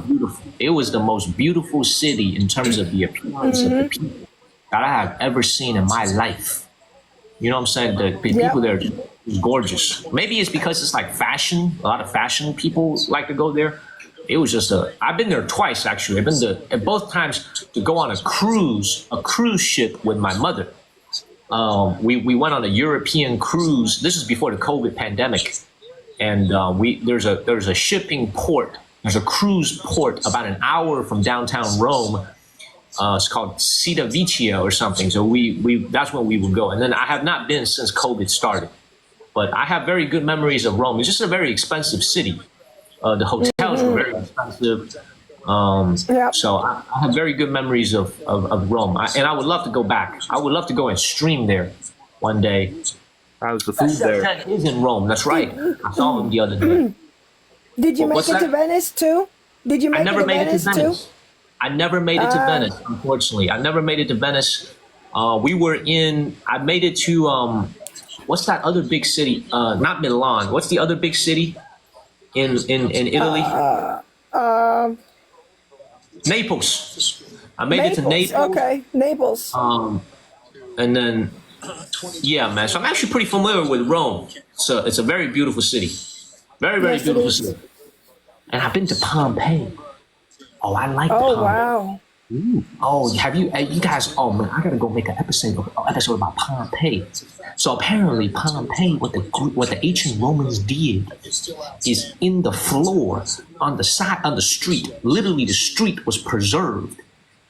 beautiful. It was the most beautiful city in terms of the appearance of the people that I have ever seen in my life. You know what I'm saying? The people Yep. there are just gorgeous. Maybe it's because it's like fashion. A lot of fashion people like to go there. It was just a. I've been there twice actually. I've been to at both times to go on a cruise ship with my mother. We went on a European cruise. This is before the COVID pandemic, and there's a shipping port. There's a cruise port about an hour from downtown Rome. It's called Civitavecchia or something. So we that's when we would go. And then I have not been since COVID started, but I have very good memories of Rome. It's just a very expensive city. The hotels were very expensive. Yep. So I have very good memories of Rome, and I would love to go back. I would love to go and stream there one day. How's the food there? That is in Rome. That's right. I saw him the other day. Did you make What's it to that? Venice too? Did you I make never it to made it to Venice too? Venice. I never made it to Venice, unfortunately. I never made it to Venice. We were in. I made it to what's that other big city? Not Milan. What's the other big city in Italy? Naples. I made it to Naples. Okay, Naples. And then, yeah, man. So I'm actually pretty familiar with Rome. So it's a very beautiful city. Very, very Yes, it beautiful is. city. And I've been to Pompeii. Oh, I like Oh Pompeii. wow. Oh, have you guys? Oh man, I gotta go make an episode about Pompeii. So apparently, Pompeii, what the ancient Romans did is in the floor on the street. Literally, the street was preserved.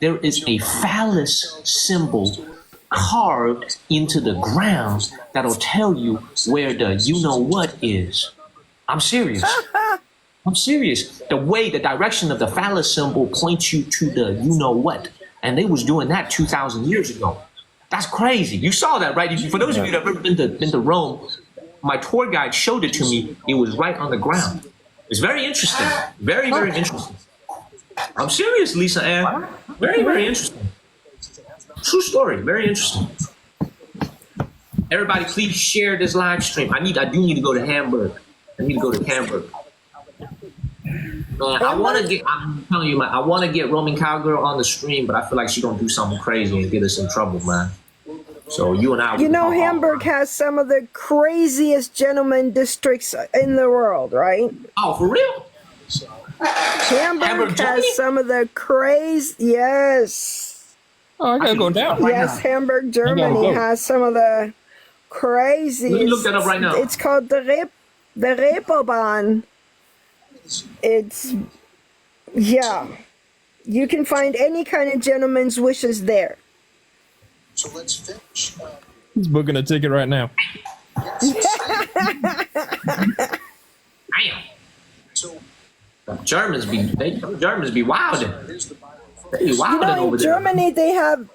There is a phallus symbol carved into the ground that'll tell you where the you know what is. I'm serious. I'm serious. The direction of the phallus symbol points you to the you know what. And they was doing that 2,000 years ago. That's crazy. You saw that, right? For those of you that have ever been to Rome, my tour guide showed it to me. It was right on the ground. It's very interesting. Very, very interesting. I'm serious, Lisa Ann. Very, very interesting. True story. Very interesting. Everybody, please share this live stream. I do need to go to Hamburg. I need to go to Hamburg. Man, I'm telling you, man, I want to get Roman Cowgirl on the stream, but I feel like she's going to do something crazy and get us in trouble, man. So you and I... You know, Hamburg has some of the craziest gentleman districts in the world, right? Oh, for real? Hamburg Germany? has some of the yes. Oh, I gotta go down. Yes, Hamburg, Germany go. has some of the craziest. Let me look that up right now. It's called the Reeperbahn. It's, yeah. You can find any kind of gentleman's wishes there. So let's finish. He's booking a ticket right now. Damn. So Germans be wilding. here's the Bible. They be You wilding know, over in there. Germany, they have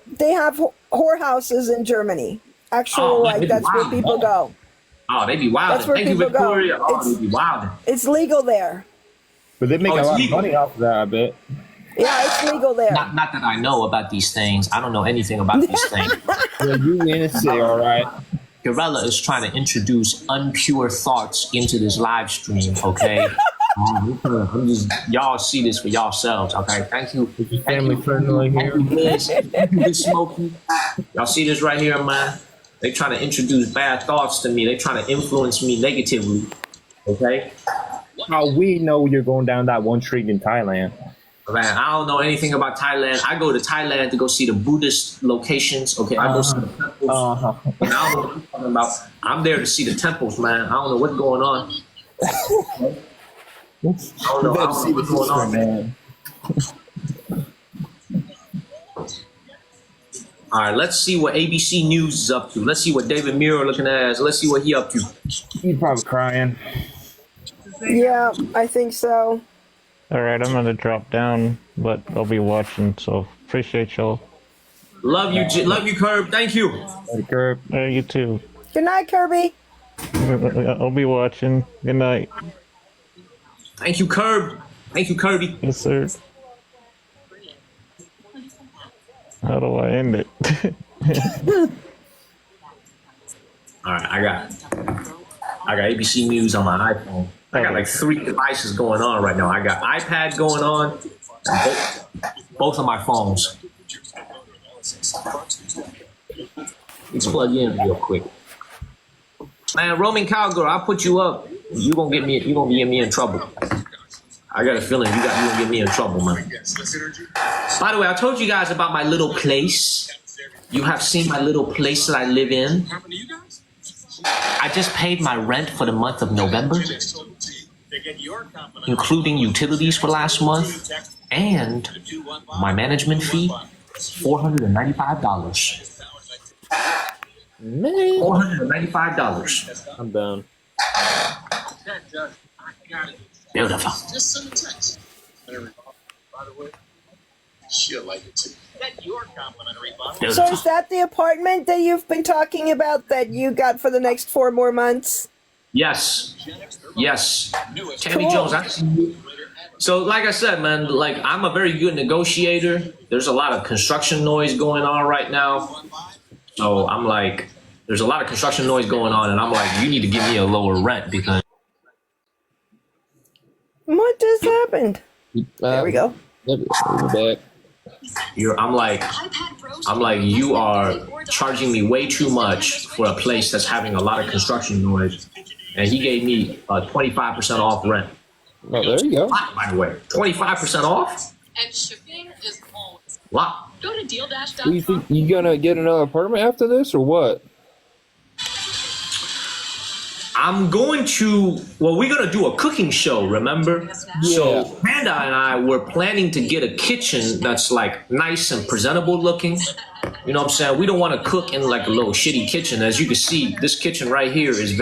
whorehouses in Germany. Actually, Oh, like they be that's where wilding. people go. Oh, they be wilding. That's where Thank you, people go. Victoria. Oh, It's- they be wilding. It's legal there. But they make Oh, a it's lot of legal. money off of that, I bet. Yeah, it's legal there. Not that I know about these things. I don't know anything about these things. Yeah, you innocent, all right. Gorilla is trying to introduce unpure thoughts into this live stream, okay? I'm just, y'all see this for yourselves, okay? Thank you. Is your family friendly here? Liz. Thank you, Miss Smokey. Y'all see this right here, man? They trying to introduce bad thoughts to me. They trying to influence me negatively, okay? How we know you're going down that one street in Thailand? Man, I don't know anything about Thailand. I go to Thailand to go see the Buddhist locations, okay? I go see the temples. Uh-huh. And I don't know what you're talking about. I'm there to see the temples, man. I don't know what's going on. I don't know what's going on, man. All right, let's see what ABC News is up to. Let's see what David Muir looking at. Let's see what he up to. He's probably crying. Yeah, I think so. All right, I'm gonna drop down, but I'll be watching. So appreciate y'all. Love you, Curb. Thank you. Curb. You too. Good night, Kirby. I'll be watching. Good night. Thank you, Curb. Thank you, Kirby. Yes, sir. How do I end it? All right, I got ABC News on my iPhone. I got like 3 devices going on right now. I got iPad going on, both of my phones. Let's plug in real quick. Man, Roman Cowgirl, I'll put you up. You gonna get me in trouble. I got a feeling you gonna get me in trouble, man. By the way, I told you guys about my little place. You have seen my little place that I live in. I just paid my rent for the month of November, including utilities for last month, and my management fee, $495. Man, $495. I'm done. Beautiful. Just send a text. By the way, she'll like it too. So is that the apartment that you've been talking about that you got for the next 4 more months? Yes. Tammy Cool. Jones, I see you. So like I said, man, like I'm a very good negotiator. There's a lot of construction noise going on right now. So I'm like, there's a lot of construction noise going on, and I'm like, you need to give me a lower rent because What just happened? There we go. Back. I'm like, you are charging me way too much for a place that's having a lot of construction noise. And he gave me 25% off rent. Oh, there you go. By the way, 25% off? And shipping is always. Wow. Go to Do you dealdash.com. think you gonna get another apartment after this, or what? I'm going to, well, we're going to do a cooking show, remember? So Panda and I were planning to get a kitchen that's like nice and presentable looking. You know what I'm saying? We don't want to cook in like a little shitty kitchen. As you can see, this kitchen right here is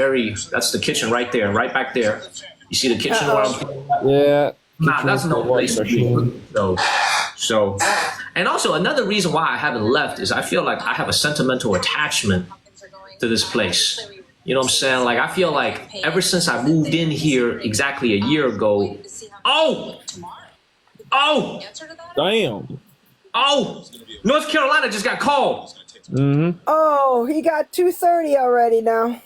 that's the kitchen right there, right back there. You see the kitchen where I'm Yeah. Nah, that's no place to be. Machine. So, and also another reason why I haven't left is I feel like I have a sentimental attachment to this place. You know what I'm saying? Like, I feel like ever since I moved in here exactly a year ago. Oh! Damn. North Carolina just got called. Mm-hmm. Oh, he got 2:30 already now.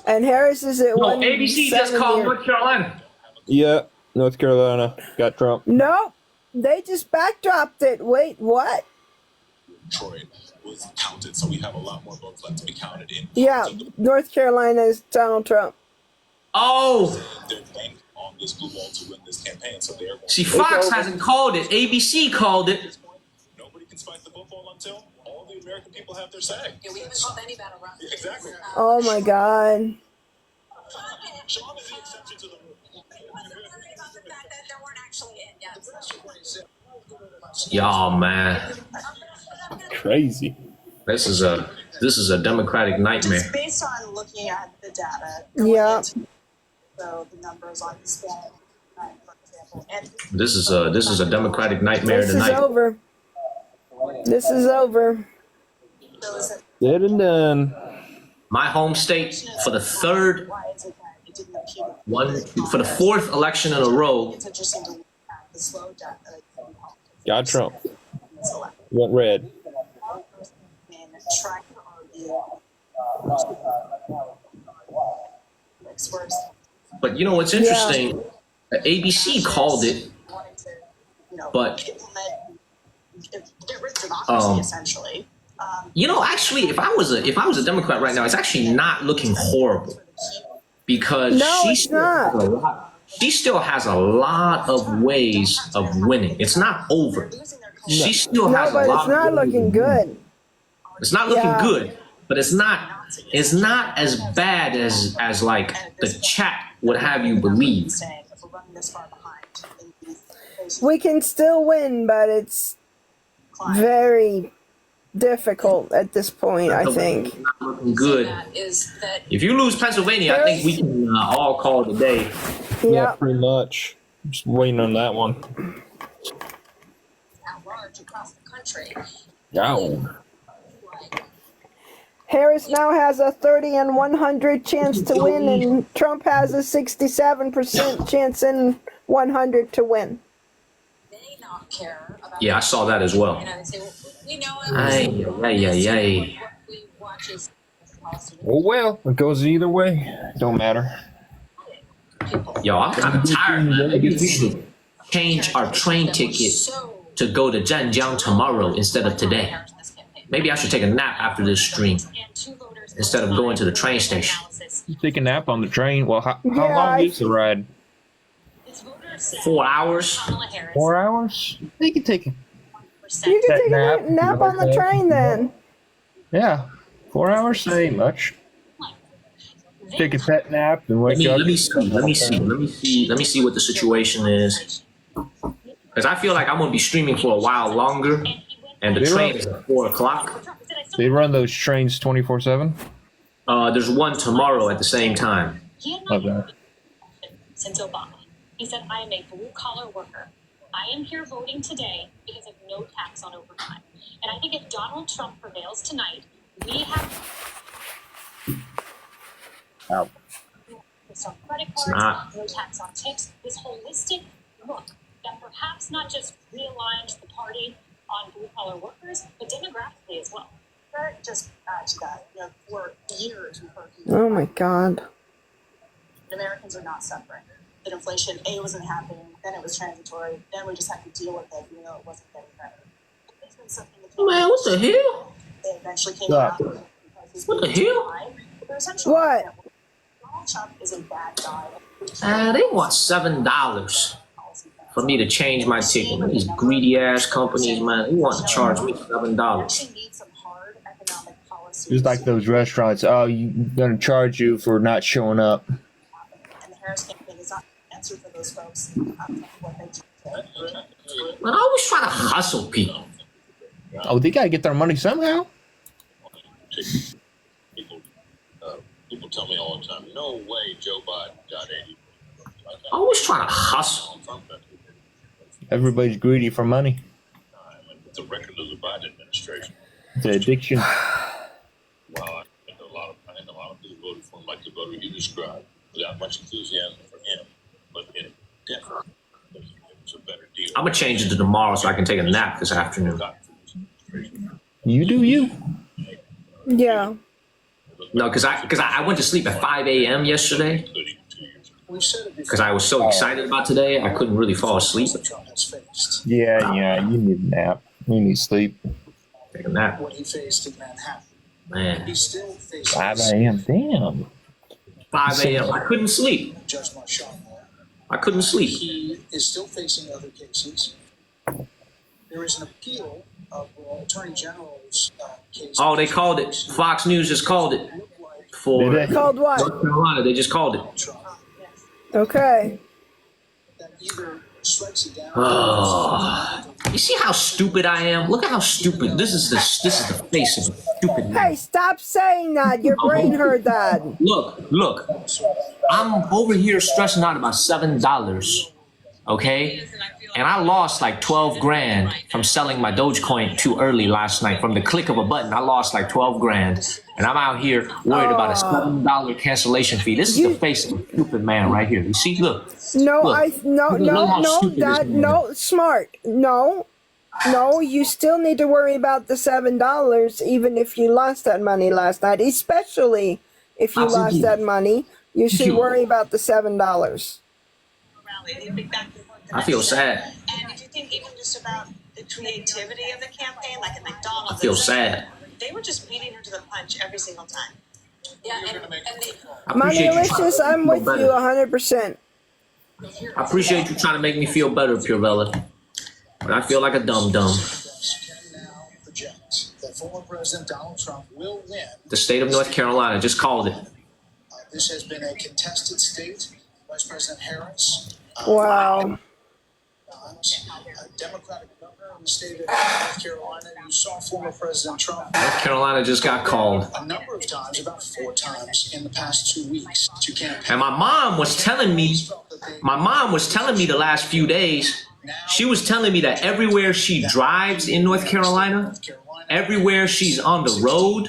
And Harris is at No, 1. ABC just called North Carolina. Yeah. North Carolina got Trump. Nope. They just backdropped it. Wait, what? Detroit was counted, so we have a lot more votes left to be counted in. Yeah, North Carolina is Donald Trump. Oh! They're banking on this blue wall to win this campaign, so they're going See, Fox hasn't called it. ABC called it. nobody can spike the football until all the American people have their say. Yeah, we haven't called any battle rounds. Exactly. Oh my God. Sean is the exception to the rule. Y'all, man. Crazy. This is a Democratic nightmare. Just based on looking at the data. Yeah. So the numbers on Hispanic, for example, and This is a Democratic nightmare This is tonight. over. This is over. those that Dead and done. My home state for the third why is it that it didn't appear? for the fourth election in a row. It's interesting to look at the slow data. Got Trump. Went red. And trying to argue But you know what's interesting? ABC called it, but get rid of democracy essentially. you know, actually, if I was a Democrat right now, it's actually not looking horrible because No, it's not. she still has a lot of ways of winning. It's not over. She still No, has but a lot. it's not of ways looking of winning. good. It's not looking Yeah. good, but it's not as bad as like the chat would have you believe. Saying if we're running this far behind, We can still win, but it's very difficult at this point, I think. Not looking good. That is that If you lose Pennsylvania, I think we can all call it a day. Yeah, Yeah. pretty much. Just waiting on that one. at large across the country. Ow. Harris now has a 30 and 100 chance to win, and Trump has a 67% chance in 100 to win. They not care about. Yeah, I saw that as well. You know, they say, well, we know Ay, ay, ay, ay. what we watch is Oh well, it goes either way. Don't matter. people. Yo, I'm kind of tired, man. Maybe we should change our train ticket to go to Zhenjiang tomorrow instead of today. Maybe I should take a nap after this stream instead of going to the train station. You take a nap on the train. Well, how Yeah, long is the ride? 4 hours. 4 hours? You can take. You can take nap. a nap on the train then. Yeah, 4 hours ain't much. Take a pet nap and wake up. Let me see what the situation is. Because I feel like I'm gonna be streaming for a while longer, and the train is at 4 o'clock. They run those trains 24/7. There's one tomorrow at the same time. Okay. Since Obama. He said, I am a blue collar worker. I am here voting today because of no tax on overtime. And I think if Donald Trump prevails tonight, we have Out. some credit It's cards, not. no tax on tips, this holistic look that perhaps not just realigns the party on blue collar workers, but demographically as well. Just add to that, you know, for years we've heard Oh my God. Americans are not suffering. That inflation, A, wasn't happening, then it was transitory, then we just had to deal with it, even though it wasn't getting better. It's been something that Man, what the hell? they eventually came Stop. out. What the hell? They're essentially What? Donald Trump is a bad guy. They want $7 for me to change my ticket. These greedy ass companies, man, they want to charge me We $7. actually need some hard economic policies. Just like those restaurants. Oh, you gonna charge you for not showing up? And the Harris campaign is not the answer for those folks. What they do. Man, I always try to hustle people. Oh, they gotta get their money somehow. People, people tell me all the time, no way Joe Biden got 80. I always try to hustle. Everybody's greedy for money. It's a record of the Biden administration. It's an addiction. Well, I think a lot of people voted for him like the voter you described, without much enthusiasm for him, but it definitely was a better deal. I'm gonna change it to tomorrow so I can take a nap this afternoon. You do you. Yeah. No, because I went to sleep at 5 a.m. yesterday because I was so excited about today. I couldn't really fall asleep. Trump has faced, Yeah. You need a nap. You need sleep. Take a nap, what he faced in Manhattan. man. He still faces 5 a.m. Damn. 5 a.m. I couldn't sleep. Judge Marchand there. I couldn't sleep. He is still facing other cases. There is an appeal of Attorney General's case. Oh, they called it. Fox News just called it for Did they? Called what? North Carolina. They just called it. Trump Okay. that either strikes it down. Oh, you see how stupid I am? Look at how stupid. This is the face of a stupid man. Hey, stop saying that. Your brain heard that. Look. I'm over here stressing out about $7, okay? And I lost like 12 grand from selling my Dogecoin too early last night. From the click of a button, I lost like 12 grand. And I'm out here worried about a $7 cancellation fee. This is the face of a stupid man right here. You see, look. No, Look. Look how stupid this man is. no, smart. No, you still need to worry about the $7, even if you lost that money last night. Especially if you Absolutely. lost that money, you should you. worry about the $7. I feel sad. And if you think even just about the creativity of the campaign, like at McDonald's, I feel sad. they were just beating her to the punch every single time. Yeah, and the I appreciate you Moneylicious, trying to I'm make me with feel you better. 100%. I appreciate you trying to make me feel better, Pure Bella. But I feel like a dum-dum. Can now project that former President Donald Trump will win. The state of North Carolina just called it. This has been a contested state. Vice President Harris. Wow. A Democratic governor in the state of North Carolina. You saw former President Trump North Carolina just got called. a number of times, about 4 times in the past 2 weeks to campaign. And my mom was telling me the last few days, she was telling me that everywhere she drives in North Carolina, everywhere she's on the road,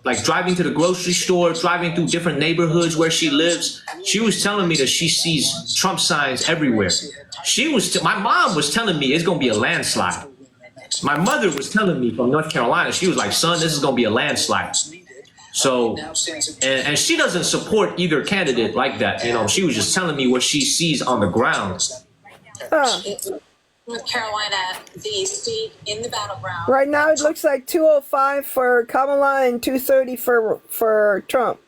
like driving to the grocery store, driving through different neighborhoods where she lives, she was telling me that she sees Trump signs everywhere. My mom was telling me it's gonna be a landslide. My mother was telling me from North Carolina, she was like, son, this is gonna be a landslide. So, now stands at and she doesn't support either candidate like that. You know, she was just telling me what she sees on the ground. North Carolina, the state in the battleground. Right now it looks like 205 for Kamala and 230 for Trump.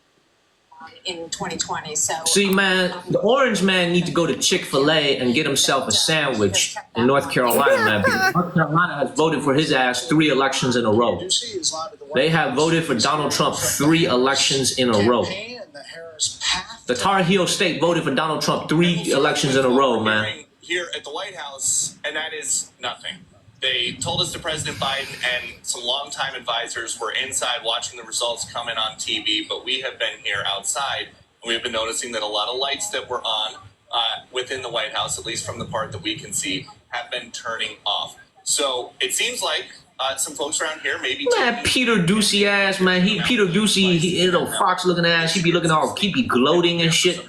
In 2020, so See, man, the orange man need to go to Chick-fil-A and get himself a sandwich in North Carolina, man. Because North Carolina has voted for his ass 3 elections in a row. Ducey is live at the White They have House. voted for Donald Trump 3 elections in a row. Campaign and the Harris path. The Tar Heel State voted for Donald Trump 3 elections in a row, man. Here at the White House, and that is nothing. They told us that President Biden and some longtime advisors were inside watching the results come in on TV, but we have been here outside. We have been noticing that a lot of lights that were on within the White House, at least from the part that we can see, have been turning off. So it seems like some folks around here maybe Man, Peter Ducey ass, man. Peter Ducey, he little fox looking ass. He be looking all, he be gloating and shit.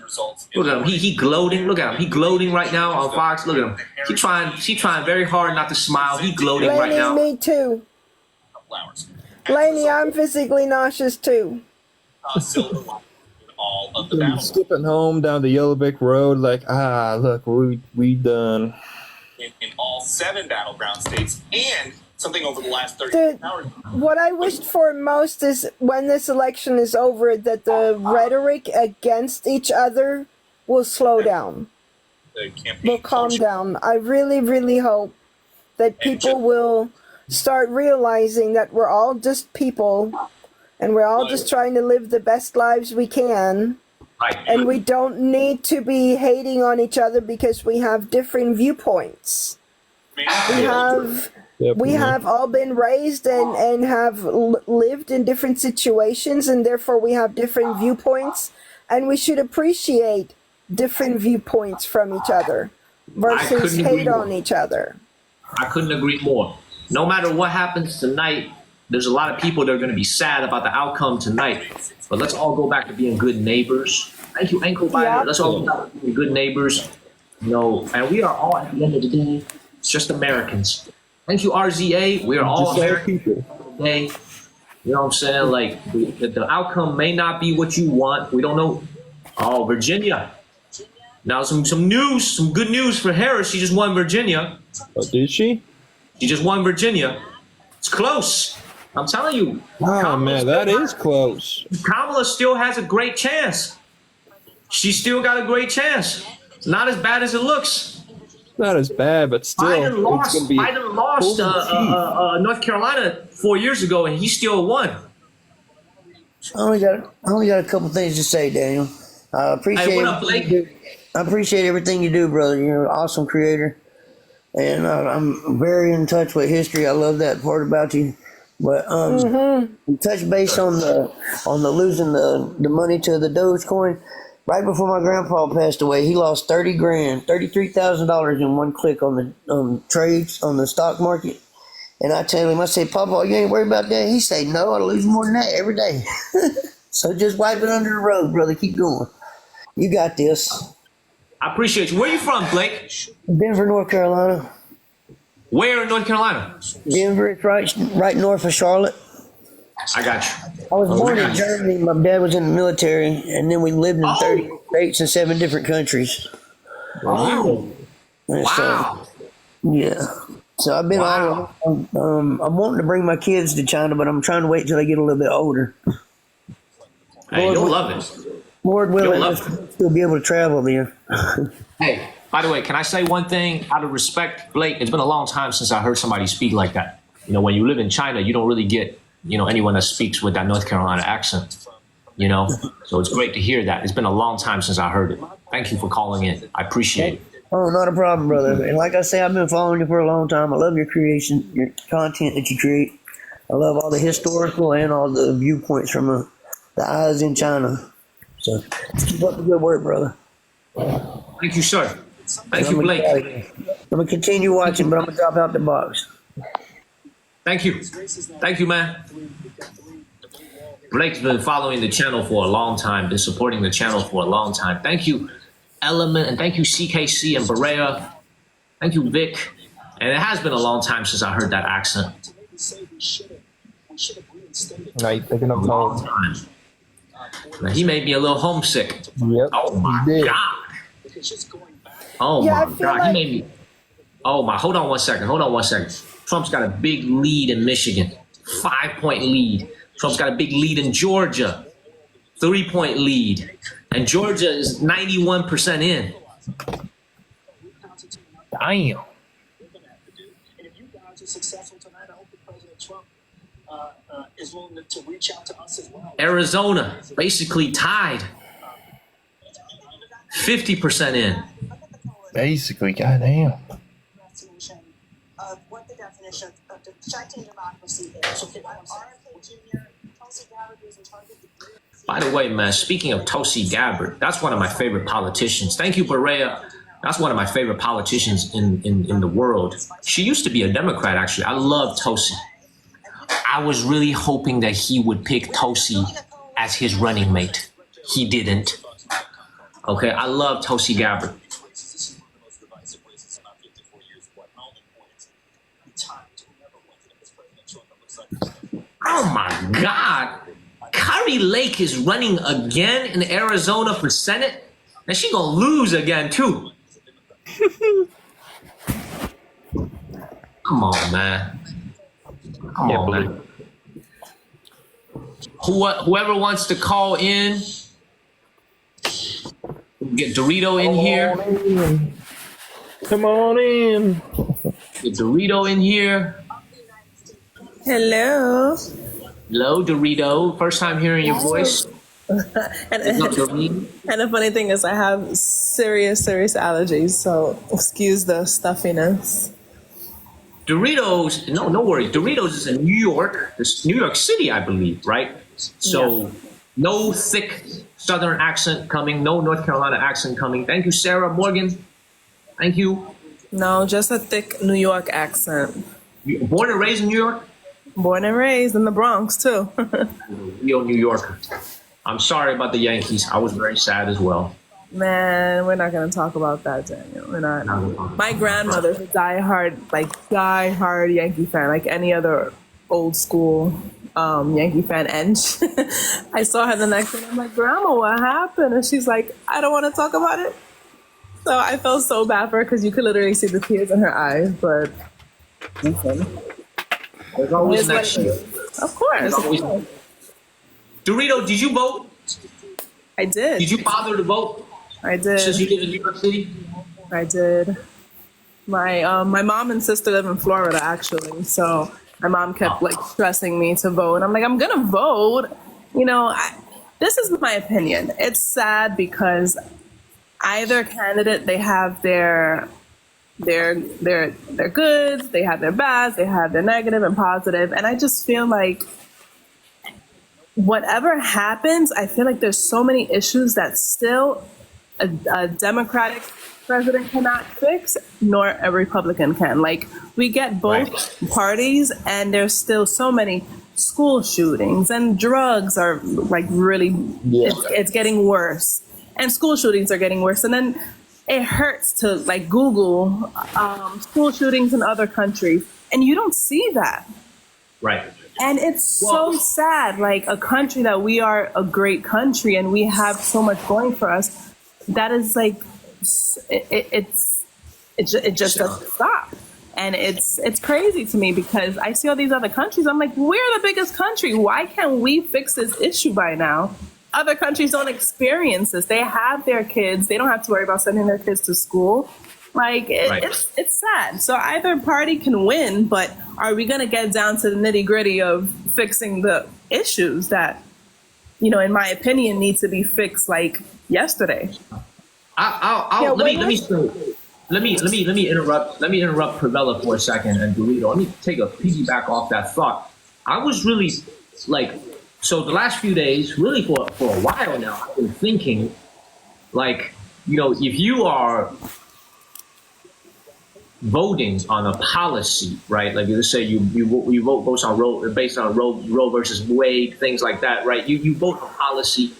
Look at him. He gloating. Look at him. He gloating right now on Fox. Look at him. He trying very hard not to smile. He gloating right Lainey, now. me too. flowers. Lainey, I'm physically nauseous too. Silver all of the battle. Skipping home down the Yellow Brick Road, like, look, we done. In all 7 battleground states, and something over the last 30 Dude, hours. what I wished for most is when this election is over that the rhetoric against each other will slow down, The campaign will calm culture. down. I really, really hope that people will start realizing that we're all just people and we're all just trying to live the best lives we can. Right. And we don't need to be hating on each other because we have different viewpoints. We have all been raised and have lived in different situations, and therefore we have different viewpoints, and we should appreciate different viewpoints from each other versus couldn't agree hate more. on each other. I couldn't agree more. No matter what happens tonight, there's a lot of people that are going to be sad about the outcome tonight. But let's all go back to being good neighbors. Thank you, Ankle Biter. Yeah. Let's all go back to being good neighbors. You know, and we are all, at the end of the day, just Americans. Thank you, RZA. We are all Just like Americans people. today. You know what I'm saying? Like, the outcome may not be what you want. We don't know. Oh, Virginia. Now, some news, some good news for Harris. She just won Virginia. Oh, did she? She just won Virginia. It's close. I'm telling you. Oh, man, that is close. Kamala still has a great chance. She still got a great chance. It's not as bad as it looks. Not as bad, but still, Biden lost. it's going to be. Biden lost North Carolina 4 years ago, and he still won. I only got a couple things to say, Daniel. I appreciate Hey, what up, everything Blake? you do. I appreciate everything you do, brother. You're an awesome creator, and I'm very in touch with history. I love that part about you. But touch base on the losing the money to the Dogecoin. Right before my grandpa passed away, he lost $33,000 in one click on the trades on the stock market. And I tell him, I say, Papa, you ain't worried about that? He say, no, I lose more than that every day. So just wipe it under the rug, brother. Keep going. You got this. I appreciate you. Where you from, Blake? Denver, North Carolina. Where in North Carolina? Denver, it's right north of Charlotte. I got you. I was born in nice. Germany. My dad was in the military, and then we lived in 30 states and 7 different countries. Oh. And so, Wow. yeah. So I've been Wow. all. I'm wanting to bring my kids to China, but I'm trying to wait till they get a little bit older. Hey, you'll love it. Lord willing, You'll I'll love still be able to travel there. Hey, by the way, can I say one thing out of respect, Blake? It's been a long time since I heard somebody speak like that. You know, when you live in China, you don't really get, you know, anyone that speaks with that North Carolina accent, you know? So it's great to hear that. It's been a long time since I heard it. Thank you for calling in. I appreciate it. Oh, not a problem, brother. And like I say, I've been following you for a long time. I love your creation, your content that you create. I love all the historical and all the viewpoints from the eyes in China. So keep up the good work, brother. Thank you, sir. Thank you, Blake. I'm going to continue watching, but I'm going to drop out the box. Thank you. Thank you, man. Blake's been following the channel for a long time, been supporting the channel for a long time. Thank you, Element, and thank you, CKC and Berea. Thank you, Vic. And it has been a long time since I heard that accent. Now you're thinking A of long home. time. Now, he made me a little homesick. Yep. Oh my he did. God. Because just going back, Oh Yeah, I my feel God. like- He made me. Oh my. Hold on one second. Trump's got a big lead in Michigan. 5-point lead. Trump's got a big lead in Georgia. 3-point lead. And Georgia is 91% in. Damn. we're going to have to do. And if you guys are successful tonight, I hope that President Trump is willing to reach out to us as well. Arizona basically tied. 50% in. Basically, goddamn. Estimation of what the definition of protecting democracy is. So RFK Jr., Tulsi Gabbard, who's in charge of the By the way, man, speaking of Tulsi Gabbard, that's one of my favorite politicians. Thank you, Berea. That's one of my favorite politicians in the world. She used to be a Democrat, actually. I love Tulsi. I was really hoping that he would pick Tulsi as his running mate. He didn't. Okay, I love Tulsi Gabbard. Oh my God. Kari Lake is running again in Arizona for Senate. And she gonna lose again too. Come on, man. Come on, man. Whoever wants to call in, get Dorito in here. Come on in. Get Dorito in here. Hello. Hello, Dorito. First time hearing your voice. What's up, Dorito? And the funny thing is, I have serious allergies, so excuse the stuffiness. Doritos, no worries. Doritos is in New York, this New York City, I believe, right? So no thick Southern accent coming, no North Carolina accent coming. Thank you, Sarah Morgan. Thank you. No, just a thick New York accent. You born and raised in New York? Born and raised in the Bronx, too. Real New Yorker. I'm sorry about the Yankees. I was very sad as well. Man, we're not going to talk about that, Daniel. We're not. My grandmother's a diehard Yankee fan, like any other old school Yankee fan. And I saw her the next day, and I'm like, Grandma, what happened? And she's like, I don't want to talk about it. So I felt so bad for her because you could literally see the tears in her eyes. But listen, there's always It's next what it year. is. Of course. Dorito, did you vote? I did. Did you bother to vote? I did. Since you live in New York City? I did. My mom and sister live in Florida, actually. So my mom kept like stressing me to vote. I'm like, I'm gonna vote. You know, this is my opinion. It's sad because either candidate, they have their goods, they have their bads, they have their negative and positive, and I just feel like whatever happens, I feel like there's so many issues that still a Democratic president cannot fix, nor a Republican can. Like, we get both parties, and there's still so many school shootings, and drugs are like really, it's getting worse, and school shootings are getting worse, and then it hurts to like Google school shootings in other countries, and you don't see that. Right. And it's so sad, like a country that we are a great country and we have so much going for us, that is like, it just doesn't stop. And it's crazy to me because I see all these other countries, I'm like, we're the biggest country. Why can't we fix this issue by now? Other countries don't experience this. They have their kids. They don't have to worry about sending their kids to school. Like, it's sad. So either party can win, but are we going to get down to the nitty gritty of fixing the issues that, you know, in my opinion, need to be fixed like yesterday? Let me interrupt Pravella for a second and Dorito. Let me take a piggyback off that thought. I was really like, so the last few days, really for a while now, I've been thinking, like, you know, if you are voting on a policy, right? Like, let's say you vote based on Roe versus Wade, things like that, right? You vote on policy.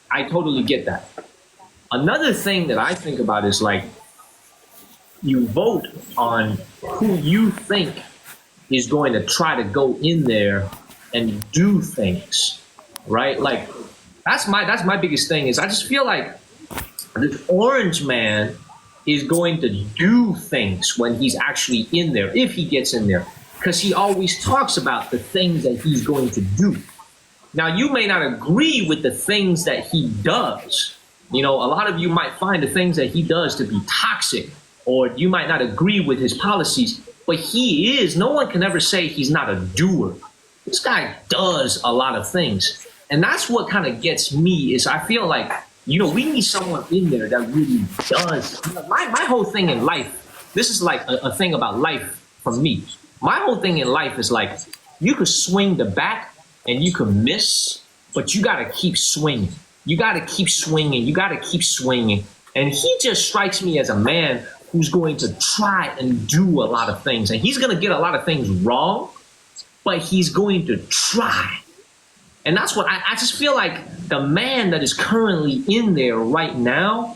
I totally get that. Another thing that I think about is like, you vote on who you think is going to try to go in there and do things, right? Like, That's my biggest thing is I just feel like this orange man is going to do things when he's actually in there, if he gets in there, because he always talks about the things that he's going to do. Now, you may not agree with the things that he does. You know, a lot of you might find the things that he does to be toxic, or you might not agree with his policies, but he is, no one can ever say he's not a doer. This guy does a lot of things. And that's what kind of gets me is I feel like, you know, we need someone in there that really does. My whole thing in life, this is like a thing about life for me. My whole thing in life is like, you could swing the bat and you can miss, but you got to keep swinging. You got to keep swinging. You got to keep swinging. And he just strikes me as a man who's going to try and do a lot of things. And he's going to get a lot of things wrong, but he's going to try. And that's what I just feel like the man that is currently in there right now,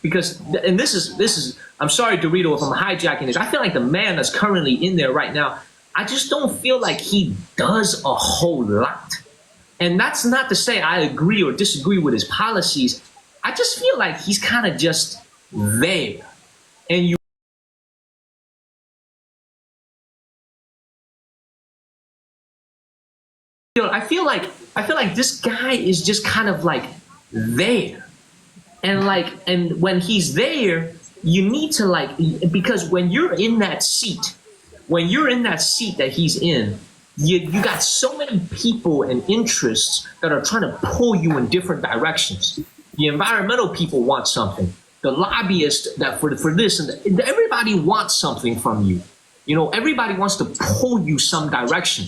because, and this is, I'm sorry, Dorito, if I'm hijacking this. I feel like the man that's currently in there right now, I just don't feel like he does a whole lot. And that's not to say I agree or disagree with his policies. I just feel like he's kind of just there. And you I feel like this guy is just kind of like there. And when he's there, you need to like, because when you're in that seat that he's in, you got so many people and interests that are trying to pull you in different directions. The environmental people want something. The lobbyists that for this and everybody wants something from you. You know, everybody wants to pull you some direction.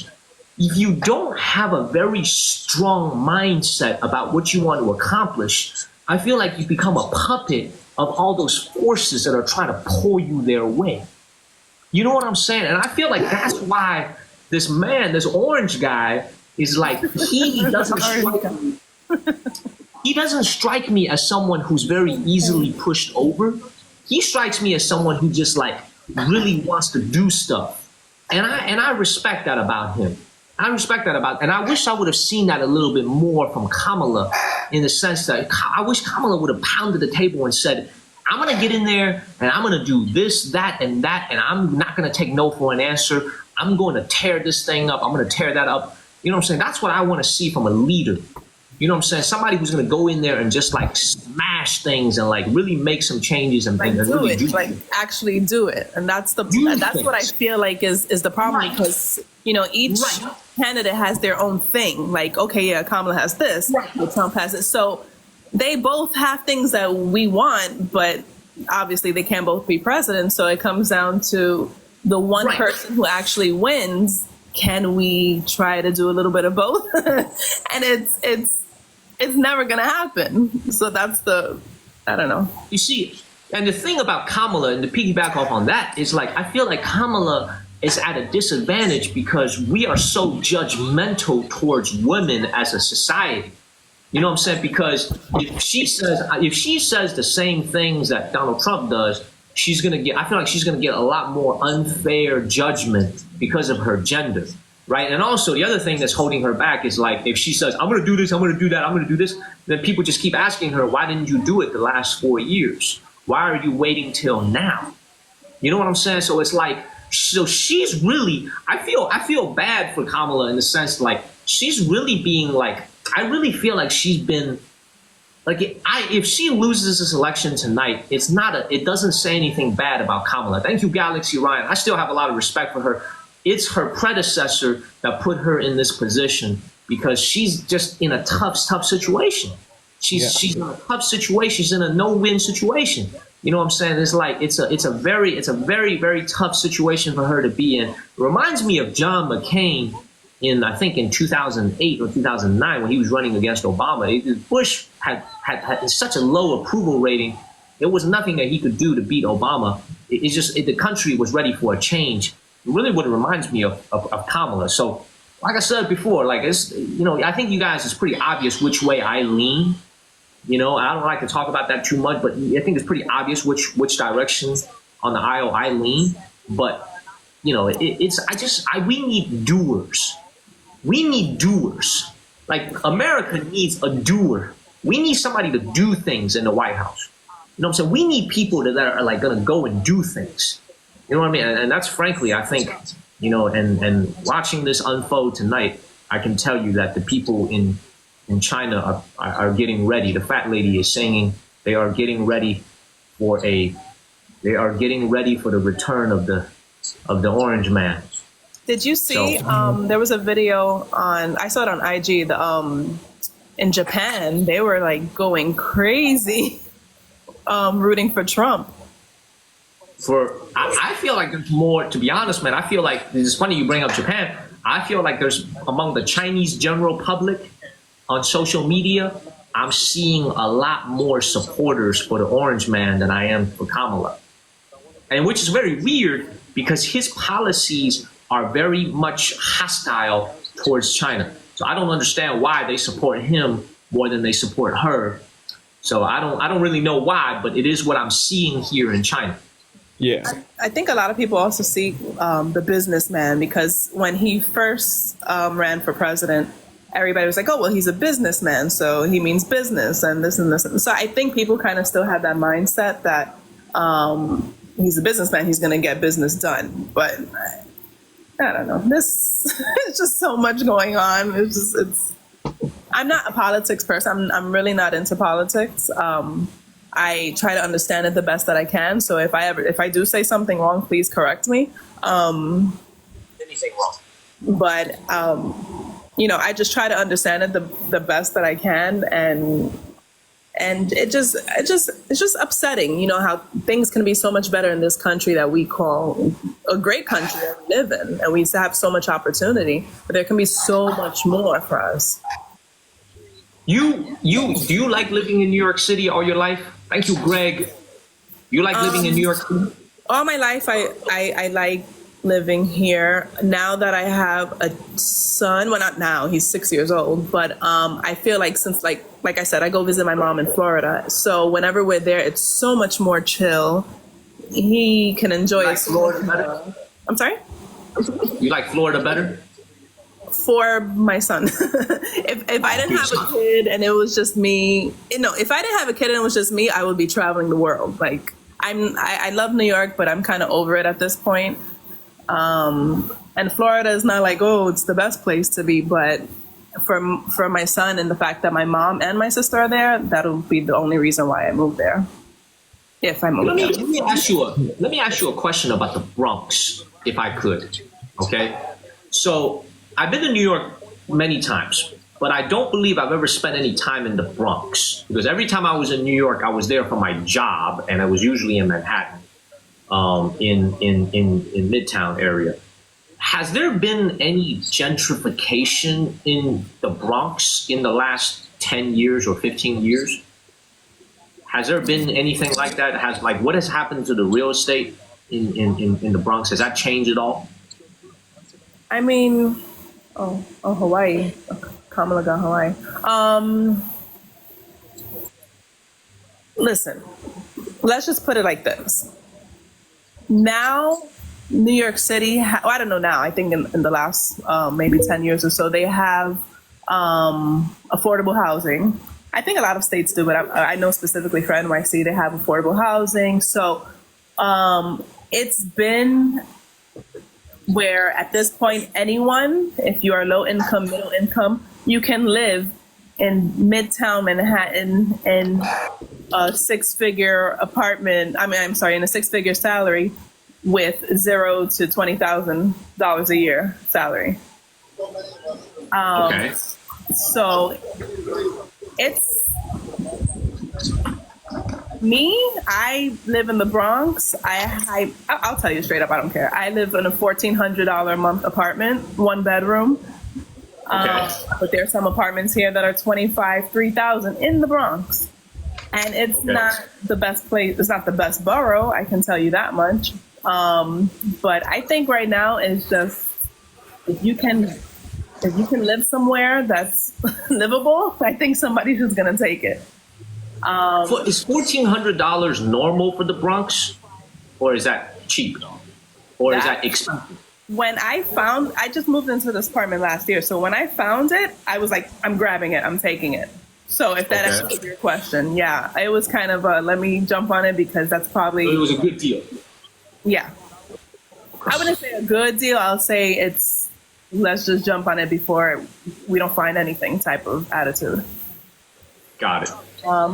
If you don't have a very strong mindset about what you want to accomplish, I feel like you become a puppet of all those forces that are trying to pull you their way. You know what I'm saying? And I feel like that's why this man, this orange guy, is like, he doesn't strike me as someone who's very easily pushed over. He strikes me as someone who just like really wants to do stuff. And I respect that about him. And I wish I would have seen that a little bit more from Kamala, in the sense that I wish Kamala would have pounded the table and said, I'm going to get in there and I'm going to do this, that, and I'm not going to take no for an answer. I'm going to tear this thing up. I'm going to tear that up. You know what I'm saying? That's what I want to see from a leader. You know what I'm saying? Somebody who's going to go in there and just like smash things and like really make some changes and like really do it, like actually do it. And that's what I feel like is the problem, because, you know, each candidate has their own thing. Like, okay, yeah, Kamala has this, but Trump has it. So they both have things that we want, but obviously they can't both be president. So it comes down to the one person who actually wins. Can we try to do a little bit of both? And it's never going to happen. So that's I don't know. You see, and the thing about Kamala, and to piggyback off on that, is like, I feel like Kamala is at a disadvantage because we are so judgmental towards women as a society. You know what I'm saying? Because if she says the same things that Donald Trump does, I feel like she's going to get a lot more unfair judgment because of her gender, right? And also the other thing that's holding her back is like, if she says, I'm going to do this, I'm going to do that, I'm going to do this, then people just keep asking her, why didn't you do it the last 4 years? Why are you waiting till now? You know what I'm saying? So it's like, so she's really, I feel bad for Kamala in the sense like, she's really being like, I really feel like she's been, like, if she loses this election tonight, it doesn't say anything bad about Kamala. Thank you, Galaxy Ryan. I still have a lot of respect for her. It's her predecessor that put her in this position because she's just in a tough situation. She's in a tough situation. She's in a no-win situation. You know what I'm saying? It's like, it's a very, very tough situation for her to be in. It reminds me of John McCain I think in 2008 or 2009 when he was running against Obama. Bush had such a low approval rating. There was nothing that he could do to beat Obama. The country was ready for a change. It really what it reminds me of Kamala. So like I said before, like I think you guys, it's pretty obvious which way I lean. You know, I don't like to talk about that too much, but I think it's pretty obvious which direction on the aisle I lean. But you know, we need doers. We need doers. Like America needs a doer. We need somebody to do things in the White House. You know what I'm saying? We need people that are like going to go and do things. You know what I mean? And that's frankly, I think, you know, and watching this unfold tonight, I can tell you that the people in China are getting ready. The fat lady is singing. They are getting ready for the return of the orange man. Did you see, there was a video I saw it on IG, in Japan, they were like going crazy, rooting for Trump. I feel like there's more, to be honest, man. I feel like, it's funny you bring up Japan. I feel like there's, among the Chinese general public on social media, I'm seeing a lot more supporters for the orange man than I am for Kamala. And which is very weird because his policies are very much hostile towards China. So I don't understand why they support him more than they support her. So I don't really know why, but it is what I'm seeing here in China. Yeah. I think a lot of people also see the businessman, because when he first ran for president, everybody was like, oh, well, he's a businessman, so he means business and this and this. So I think people kind of still have that mindset that he's a businessman, he's going to get business done. But I don't know. It's just so much going on. I'm not a politics person. I'm really not into politics. I try to understand it the best that I can. So if I do say something wrong, please correct me. Anything wrong? But you know, I just try to understand it the best that I can, and it's just upsetting, you know, how things can be so much better in this country that we call a great country that we live in, and we have so much opportunity, but there can be so much more for us. Do you like living in New York City all your life? Thank you, Greg. You like living in New York City? All my life, I like living here. Now that I have a son, well, not now, he's 6 years old, but I feel like since, like I said, I go visit my mom in Florida. So whenever we're there, it's so much more chill. He can enjoy it. Florida better? I'm sorry? You like Florida better? For my son. if I didn't have a kid and it was just me, if I didn't have a kid and it was just me, I would be traveling the world. Like I love New York, but I'm kind of over it at this point. And Florida is not like, oh, it's the best place to be, but for my son and the fact that my mom and my sister are there, that'll be the only reason why I moved there. If I move there. Let me ask you a question about the Bronx, if I could. Okay, so I've been to New York many times, but I don't believe I've ever spent any time in the Bronx, because every time I was in New York, I was there for my job, and I was usually in Manhattan, in Midtown area. Has there been any gentrification in the Bronx in the last 10 years or 15 years? Has there been anything like that? What has happened to the real estate in the Bronx? Has that changed at all? I mean, Hawaii. Kamala got Hawaii. Listen, let's just put it like this. Now, New York City, I don't know now, I think in the last maybe 10 years or so, they have affordable housing. I think a lot of states do, but I know specifically for NYC, they have affordable housing. So it's been where at this point, anyone, if you are low income, middle income, you can live in Midtown Manhattan in a six-figure apartment. In a six-figure salary with $0 to $20,000 a year salary. Okay. So it's me. I live in the Bronx. I'll tell you straight up, I don't care. I live in a $1,400 a month apartment, one bedroom. Okay. But there's some apartments here that are $3,000 in the Bronx. And it's not the best place. It's not the best borough, I can tell you that much. But I think right now it's just, if you can live somewhere that's livable, I think somebody's just gonna take it. Is $1,400 normal for the Bronx, or is that cheap, or is that expensive? when I just moved into this apartment last year. So when I found it, I was like, I'm grabbing it, I'm taking it. So if that answers your question, yeah, it was kind of let me jump on it because that's probably. It was a good deal. Yeah. I wouldn't say a good deal. I'll say it's let's just jump on it before we don't find anything type of attitude. Got it.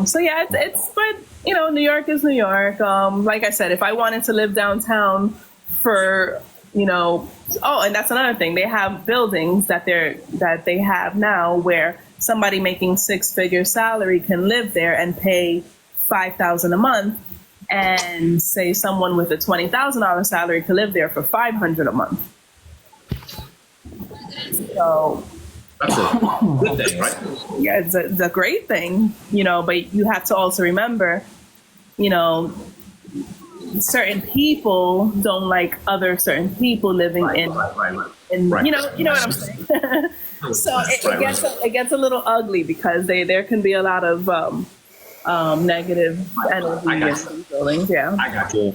So yeah, it's but you know, New York is New York. Like I said, if I wanted to live downtown for, you know, oh, and that's another thing. They have buildings that they have now where somebody making 6-figure salary can live there and pay $5,000 a month, and say someone with a $20,000 salary could live there for $500 a month. So that's a good thing, right? Yeah, it's a great thing, you know, but you have to also remember, you know, certain people don't like other certain people living in, you know what I'm saying? So it gets a little ugly because there can be a lot of negative energy in these buildings. Yeah, I got you.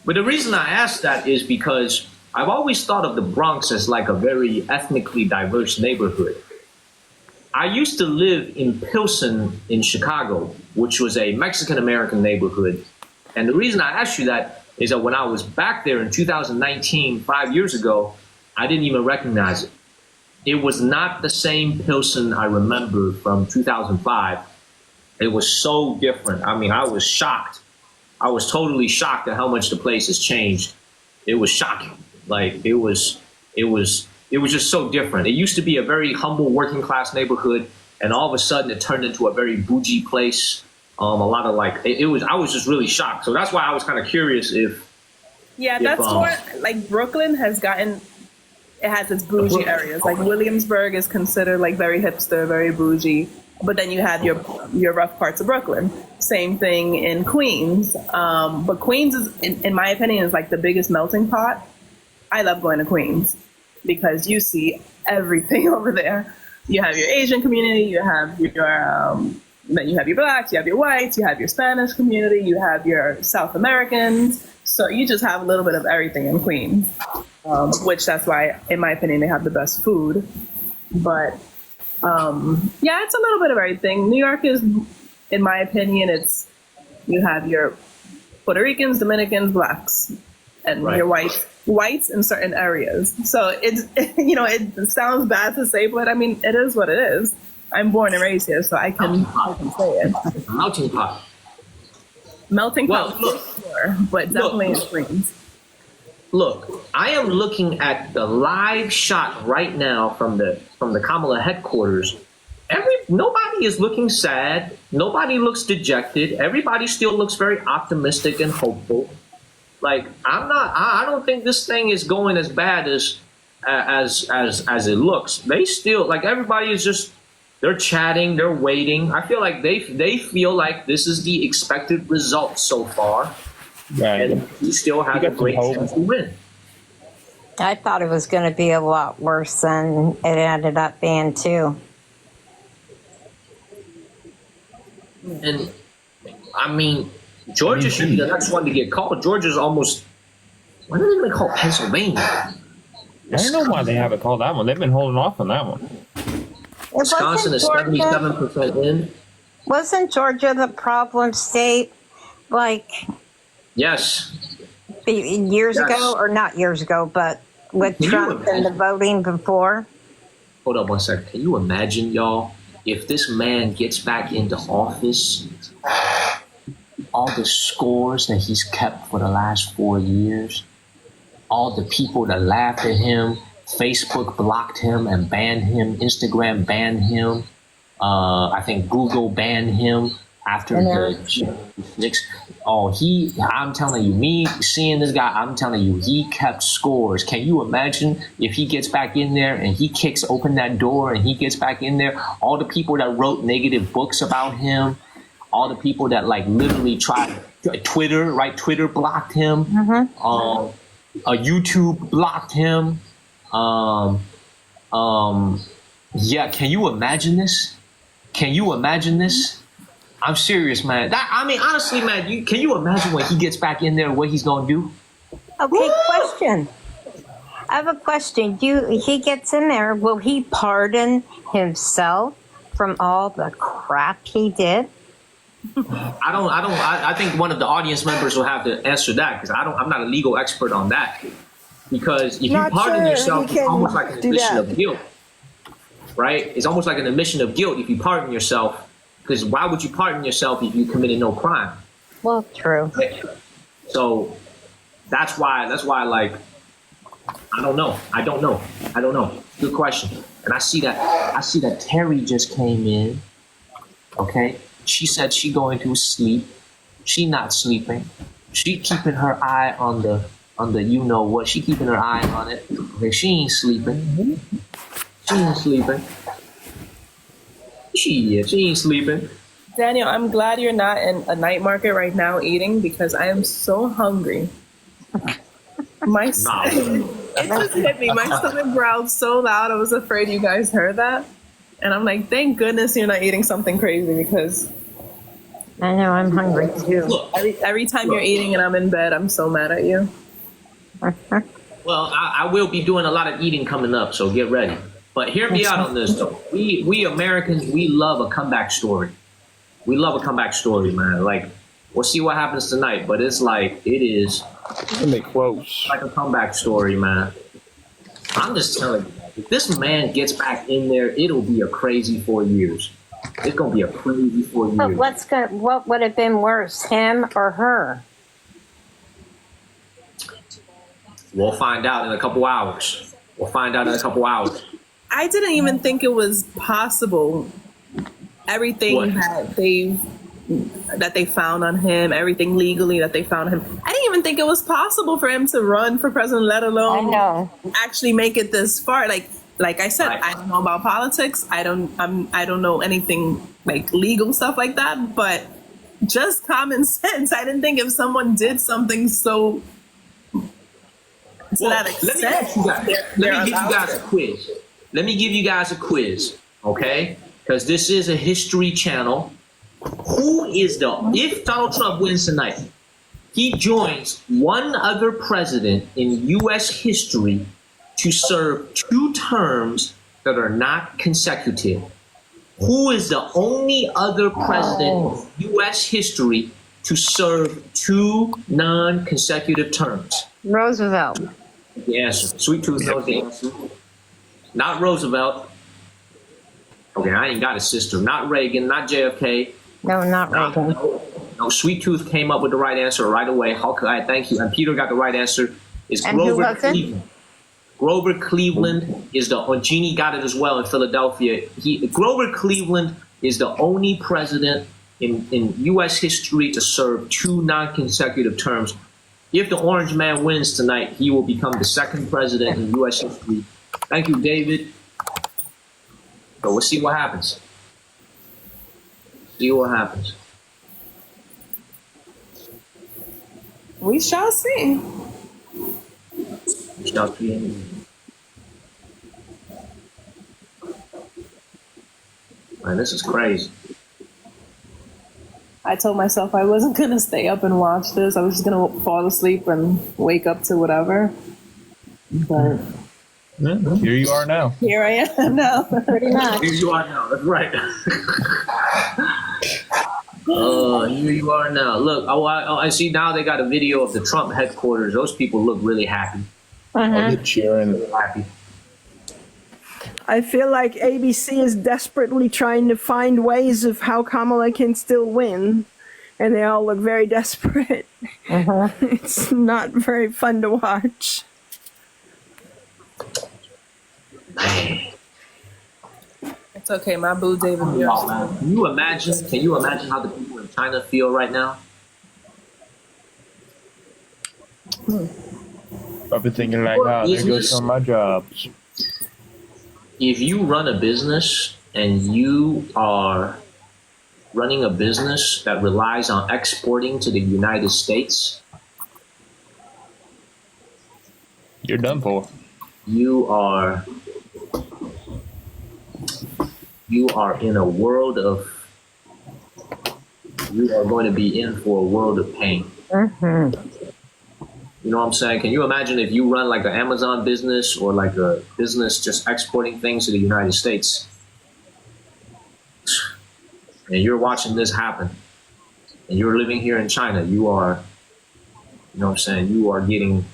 But the reason I asked that is because I've always thought of the Bronx as like a very ethnically diverse neighborhood. I used to live in Pilsen in Chicago, which was a Mexican-American neighborhood. And the reason I asked you that is that when I was back there in 2019, 5 years ago, I didn't even recognize it. It was not the same Pilsen I remember from 2005. It was so different. I mean, I was shocked. I was totally shocked at how much the place has changed. It was shocking. Like it was just so different. It used to be a very humble working class neighborhood, and all of a sudden it turned into a very bougie place. A lot of like I was just really shocked. So that's why I was kind of curious if. Yeah, that's more like Brooklyn has gotten. It has its bougie areas. Like Williamsburg is considered like very hipster, very bougie. But then you have your rough parts of Brooklyn. Same thing in Queens. But Queens is, in my opinion, is like the biggest melting pot. I love going to Queens because you see everything over there. You have your Asian community, you have then you have your blacks, you have your whites, you have your Spanish community, you have your South Americans. So you just have a little bit of everything in Queens, which that's why, in my opinion, they have the best food. But yeah, it's a little bit of everything. New York is, in my opinion, you have your Puerto Ricans, Dominicans, blacks, and your whites in certain areas. So it's, you know, it sounds bad to say, but I mean, it is what it is. I'm born and raised here, so I can say it. Melting pot. Melting pot, well, look, sure, but definitely in Queens. Look, I am looking at the live shot right now from the Kamala headquarters. Nobody is looking sad. Nobody looks dejected. Everybody still looks very optimistic and hopeful. Like I don't think this thing is going as bad as it looks. They still, like, everybody is just, they're chatting, they're waiting. I feel like they feel like this is the expected result so far. Right. And he still has a great chance to win. I thought it was going to be a lot worse than it ended up being too. And I mean, Georgia should be the next one to get called. Georgia's almost, why do they even call Pennsylvania? I don't know why they haven't called that one. They've been holding off on that one. Wisconsin is 77% in. Wasn't Georgia the problem state, like, yes, years ago, or not years ago, but with Trump and the voting before? Hold up one second. Can you imagine, y'all, if this man gets back into office, all the scores that he's kept for the last 4 years, all the people that laughed at him, Facebook blocked him and banned him, Instagram banned him, I think Google banned him after the Knicks. Oh, I'm telling you, me seeing this guy, I'm telling you, he kept scores. Can you imagine if he gets back in there and he kicks open that door and he gets back in there, all the people that wrote negative books about him, all the people that like literally tried Twitter, right? Twitter blocked him. YouTube blocked him. Yeah, can you imagine this? Can you imagine this? I'm serious, man. I mean, honestly, man, can you imagine when he gets back in there what he's gonna do? Okay, question. I have a question. He gets in there, will he pardon himself from all the crap he did? I think one of the audience members will have to answer that because I'm not a legal expert on that. Because if you Not pardon sure yourself, he it's almost can like an do admission that. of guilt, right? It's almost like an admission of guilt if you pardon yourself. Because why would you pardon yourself if you committed no crime? Well, true. So that's why, like, I don't know. Good question. And I see that Terry just came in. Okay. She said she going to sleep. She not sleeping. She keeping her eye on the you know what. She keeping her eye on it. Okay. She ain't sleeping. She ain't sleeping. She ain't sleeping. Daniel, I'm glad you're not in a night market right now eating because I am so hungry. My stomach, it just hit me. My stomach growled so loud. I was afraid you guys heard that. And I'm like, thank goodness you're not eating something crazy because I know I'm hungry too. Every time you're eating and I'm in bed, I'm so mad at you. Well, I will be doing a lot of eating coming up, so get ready. But hear me out on this, though. We Americans, we love a comeback story. We love a comeback story, man. Like, we'll see what happens tonight, but it's like, it is close. Like a comeback story, man. I'm just telling you, if this man gets back in there, it'll be a crazy 4 years. It's going to be a crazy 4 years. But what would have been worse, him or her? We'll find out in a couple hours. I didn't even think it was possible. Everything that they found on him, everything legally that they found on him. I didn't even think it was possible for him to run for president, let alone actually make it this far. Like I said, I don't know about politics. I don't know anything like legal stuff like that. But just common sense. I didn't think if someone did something so to that extent. Let me give you guys a quiz, okay? Because this is a history channel. If Donald Trump wins tonight, he joins one other president in U.S. history to serve 2 terms that are not consecutive. Who is the only other president in U.S. history to serve 2 non-consecutive terms? Roosevelt. The answer. Sweet Tooth knows the answer. Not Roosevelt. Okay, I ain't got a sister. Not Reagan, not JFK. No, not Reagan. No, Sweet Tooth came up with the right answer right away. I thank you. And Peter got the right answer. It's Grover Cleveland. Grover Cleveland is Jeannie got it as well in Philadelphia. Grover Cleveland is the only president in U.S. history to serve 2 non-consecutive terms. If the Orange Man wins tonight, he will become the 2nd president in U.S. history. Thank you, David. So we'll see what happens. We shall see. Man, this is crazy. I told myself I wasn't going to stay up and watch this. I was just going to fall asleep and wake up to whatever. But here you are now. Here I am now. Pretty much. Here you are now. That's right. Here you are now. Look, I see now they got a video of the Trump headquarters. Those people look really happy. They're cheering. Happy. I feel like ABC is desperately trying to find ways of how Kamala can still win, and they all look very desperate. It's not very fun to watch. It's okay, my boo David. Can you imagine how the people in China feel right now? I've been thinking like, there goes some of my jobs. If you run a business and you are running a business that relies on exporting to the United States, you're done for. You are in a world of, you are going to be in for a world of pain. You know what I'm saying? Can you imagine if you run like an Amazon business or like a business just exporting things to the United States, and you're watching this happen, and you're living here in China? You are, you know what I'm saying? You are getting.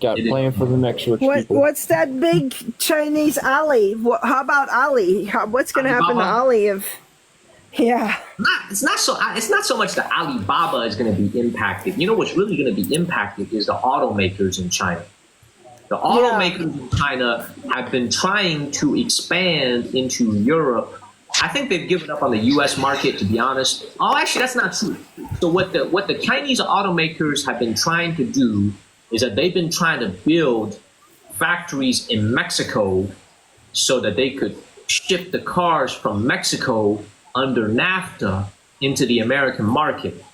Got planned for the next rich people. What's that big Chinese Ali? How about Ali? What's going to happen to Ali if? Yeah. It's not so much that Alibaba is going to be impacted. You know what's really going to be impacted is the automakers in China. The automakers in China have been trying to expand into Europe. I think they've given up on the U.S. market, to be honest. Oh, actually, that's not true. So what the Chinese automakers have been trying to do is that they've been trying to build factories in Mexico so that they could ship the cars from Mexico under NAFTA into the American market.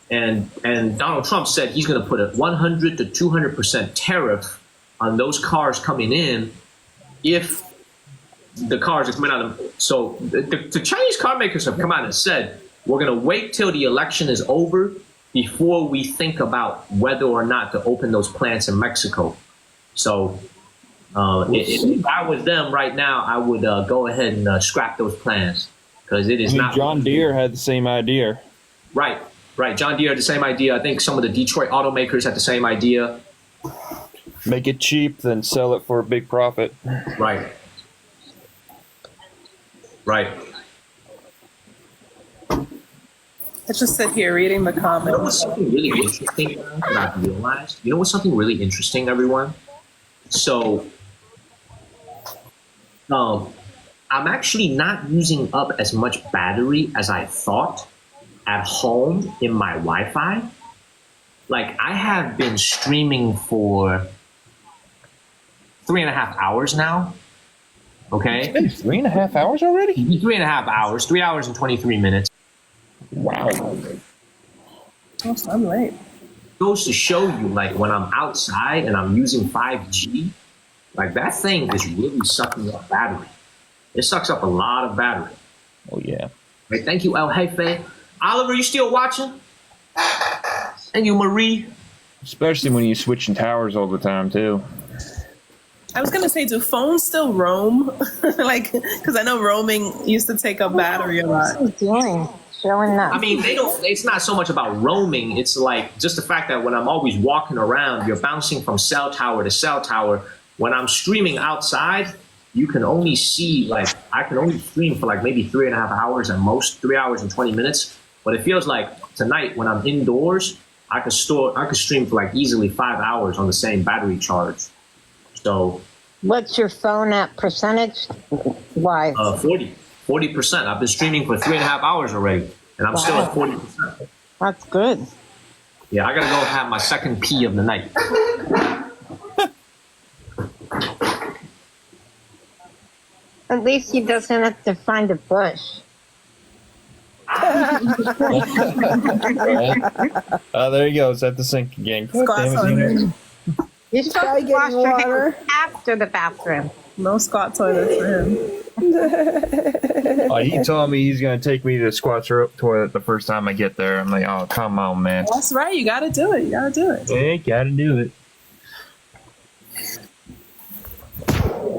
And Donald Trump said he's going to put a 100 to 200% tariff on those cars coming in if the cars are coming out of. So the Chinese car makers have come out and said, we're going to wait till the election is over before we think about whether or not to open those plants in Mexico. So if I was them right now, I would go ahead and scrap those plans, because it is not. John Deere had the same idea. Right. John Deere had the same idea. I think some of the Detroit automakers had the same idea. Make it cheap, then sell it for a big profit. Right. Let's just sit here reading the comments. You know what's something really interesting that I've realized? You know what's something really interesting, everyone? So, I'm actually not using up as much battery as I thought at home in my Wi-Fi. Like, I have been streaming for 3.5 hours now. Okay? 3.5 hours already? 3.5 hours. 3 hours and 23 minutes. Wow. Oh, so I'm late. Goes to show you, like, when I'm outside and I'm using 5G, like, that thing is really sucking up battery. It sucks up a lot of battery. Oh, yeah. Right, thank you, El Jefe. Oliver, you still watching? Thank you, Marie. Especially when you're switching towers all the time, too. I was gonna say, do phones still roam? Like, because I know roaming used to take up battery a lot. Showing up. I mean, they don't. It's not so much about roaming. It's like just the fact that when I'm always walking around, you're bouncing from cell tower to cell tower. When I'm streaming outside, you can only see, like, I can only stream for like maybe 3.5 hours at most, 3 hours and 20 minutes. But it feels like tonight when I'm indoors, I could stream for like easily 5 hours on the same battery charge. So, what's your phone at percentage? Why? 40%. I've been streaming for 3.5 hours already, and I'm still at 40%. That's good. Yeah, I gotta go have my second pee of the night. At least he doesn't have to find a bush. Oh, there he goes at the sink again. You should wash your hands after the bathroom. No Scott toilet for him. He told me he's going to take me to the squat toilet the first time I get there. I'm like, oh, come on, man. That's right. You got to do it. Yeah, got to do it.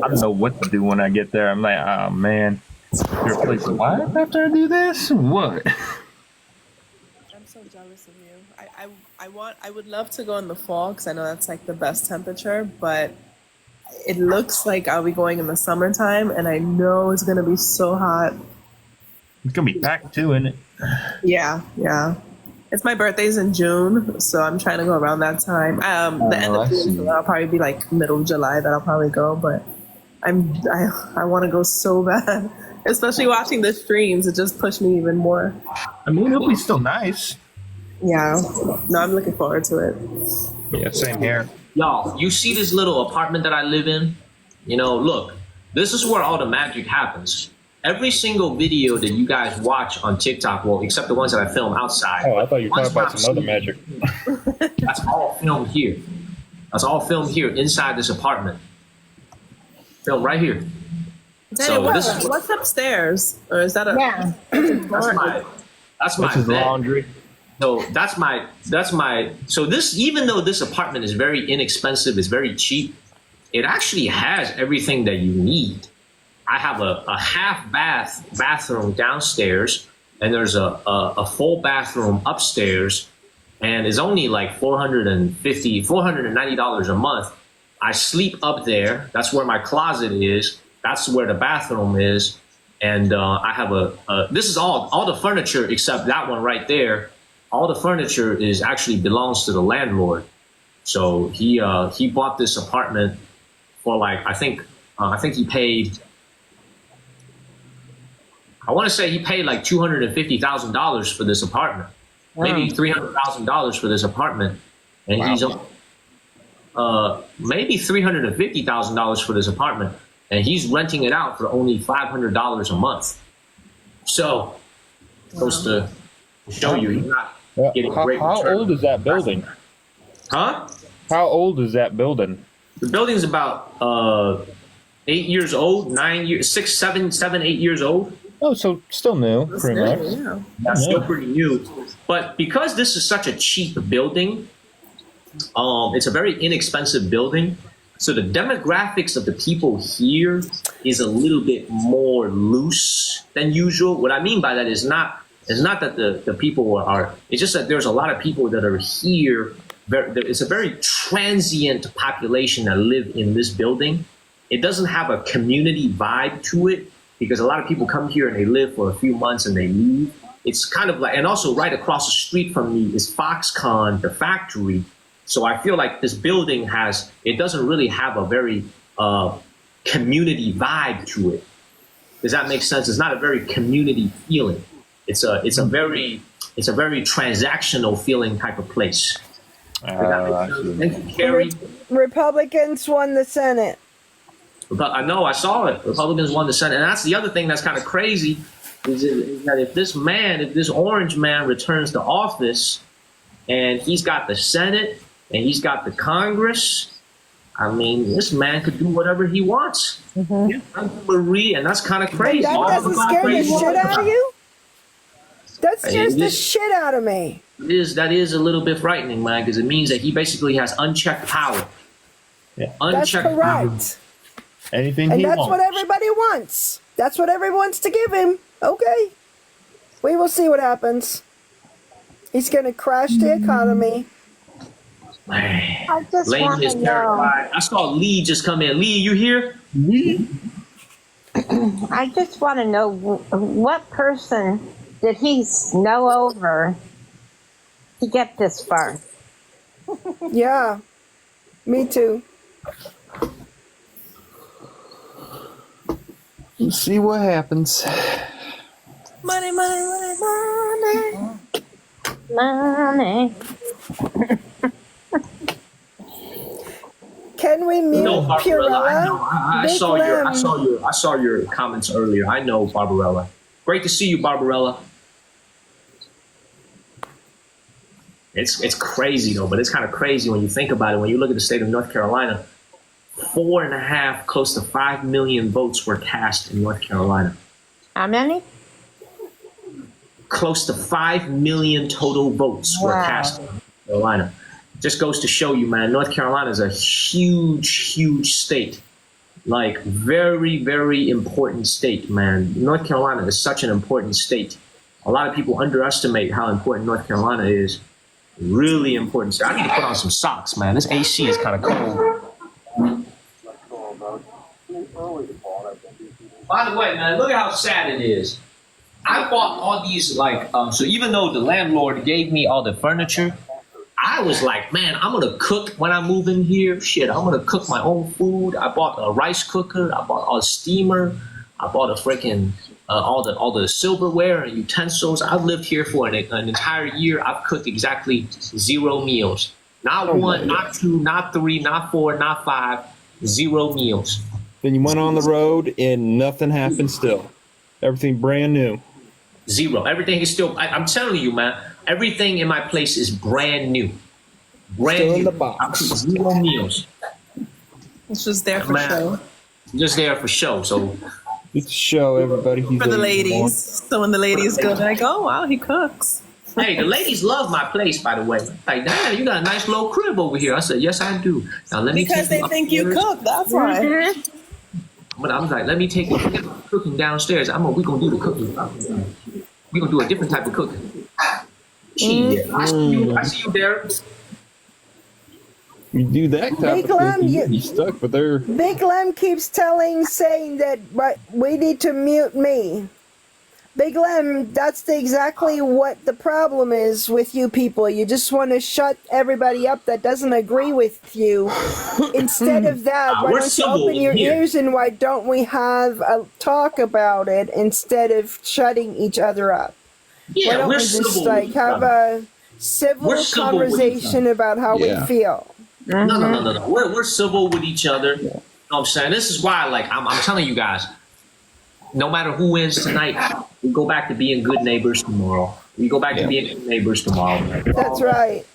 I don't know what to do when I get there. I'm like, oh, man. Your place of life after I do this? What? I'm so jealous of you. I would love to go in the fall because I know that's like the best temperature, but it looks like I'll be going in the summertime, and I know it's gonna be so hot. It's gonna be packed too, isn't it? Yeah. It's my birthday's in June, so I'm trying to go around that time. The end of June, so that'll probably be like middle of July that I'll probably go, but I want to go so bad. Especially watching the streams, it just pushed me even more. I mean, it'll be still nice. Yeah. No, I'm looking forward to it. Yeah, same here. Y'all, you see this little apartment that I live in? You know, look, this is where all the magic happens. Every single video that you guys watch on TikTok, well, except the ones that I film outside. Oh, I thought you were talking about some other magic. That's all filmed here. That's all filmed here inside this apartment. Filmed right here. Daniel, what's upstairs? Or is that a... Yeah. That's my This is bed. laundry. So that's my. So this, even though this apartment is very inexpensive, it's very cheap. It actually has everything that you need. I have a half bathroom downstairs, and there's a full bathroom upstairs, and it's only like $490 a month. I sleep up there. That's where my closet is. That's where the bathroom is. And I have this is all the furniture except that one right there. All the furniture actually belongs to the landlord. So he bought this apartment for like, I think he paid, I want to say he paid like $250,000 for this apartment, maybe $300,000 for this apartment. And he's maybe $350,000 for this apartment. And he's renting it out for only $500 a month. So, supposed to show you he's not getting great return. How old is that building? Huh? How old is that building? The building's about 8 years old, 9 years, 6, 7, 8 years old. Oh, so still new, pretty much. Yeah. That's still pretty new. But because this is such a cheap building, it's a very inexpensive building. So the demographics of the people here is a little bit more loose than usual. What I mean by that is not that the people are, it's just that there's a lot of people that are here. It's a very transient population that live in this building. It doesn't have a community vibe to it because a lot of people come here and they live for a few months and they leave. It's kind of like, and also right across the street from me is Foxconn, the factory. So I feel like this building it doesn't really have a very community vibe to it. Does that make sense? It's not a very community feeling. It's a very transactional feeling type of place. Thank you, Carrie. Republicans won the Senate. But I know, I saw it. Republicans won the Senate. And that's the other thing that's kind of crazy is that if this orange man returns to office and he's got the Senate and he's got the Congress, I mean, this man could do whatever he wants. Marie, and that's kind of crazy. And that doesn't scare the shit out of you? That scares the shit out of me. That is a little bit frightening, man, because it means that he basically has unchecked power. Yeah. That's correct. Power. Anything and he that's wants. what everybody wants. That's what everyone wants to give him. Okay. We will see what happens. He's going to crash the economy. Man. I just Lane want is to know. terrified. I saw Lee just come in. Lee, you here? Lee? I just want to know what person did he snow over to get this far? Yeah. Me too. We'll see what happens. Money, money, money, Money. money. Can we mute Purella? I saw your comments earlier. I know Barbarella. Great to see you, Barbarella. It's crazy though, but it's kind of crazy when you think about it. When you look at the state of North Carolina, 4.5, close to 5 million votes were cast in North Carolina. How many? Close to 5 million total votes were cast in North Carolina. Just goes to show you, man, North Carolina is a huge, huge state. Like, very, very important state, man. North Carolina is such an important state. A lot of people underestimate how important North Carolina is. Really important state. I need to put on some socks, man. This AC is kind of cold. By the way, man, look at how sad it is. I bought all these, so even though the landlord gave me all the furniture, I was like, man, I'm going to cook when I move in here. Shit, I'm going to cook my own food. I bought a rice cooker. I bought a steamer. I bought a freaking, all the silverware and utensils. I've lived here for an entire year. I've cooked exactly 0 meals. Not 1, not 2, not 3, not 4, not 5. 0 meals. Then you went on the road and nothing happened still. Everything brand new. 0. Everything is still, I'm telling you, man, everything in my place is brand new. Brand still new. In the box. 0 meals. It's just there for Man, show. Just there for show. So it's show everybody. For the ladies. So when the ladies go, they're like, oh, wow, he cooks. Hey, the ladies love my place, by the way. Like, damn, you got a nice little crib over here. I said, yes, I do. Now let me Because take they think you cook. That's why. But I was like, let me take the cooking downstairs. We're gonna do the cooking. We're gonna do a different type of cooking. Shit. I see you, Derek. You do that type Big of Lamb, thing, you be stuck with her. Big Lamb keeps saying that we need to mute me. Big Lamb, that's exactly what the problem is with you people. You just want to shut everybody up that doesn't agree with you. Instead of that, why don't you open your ears and why don't we have a talk about it instead of shutting each other up? Yeah, why don't we we're just civil like have a civil conversation about how we feel? No. We're civil with each other. You know what I'm saying? This is why, like, I'm telling you guys, no matter who wins tonight, we go back to being good neighbors tomorrow. We go back to being good neighbors tomorrow. That's right.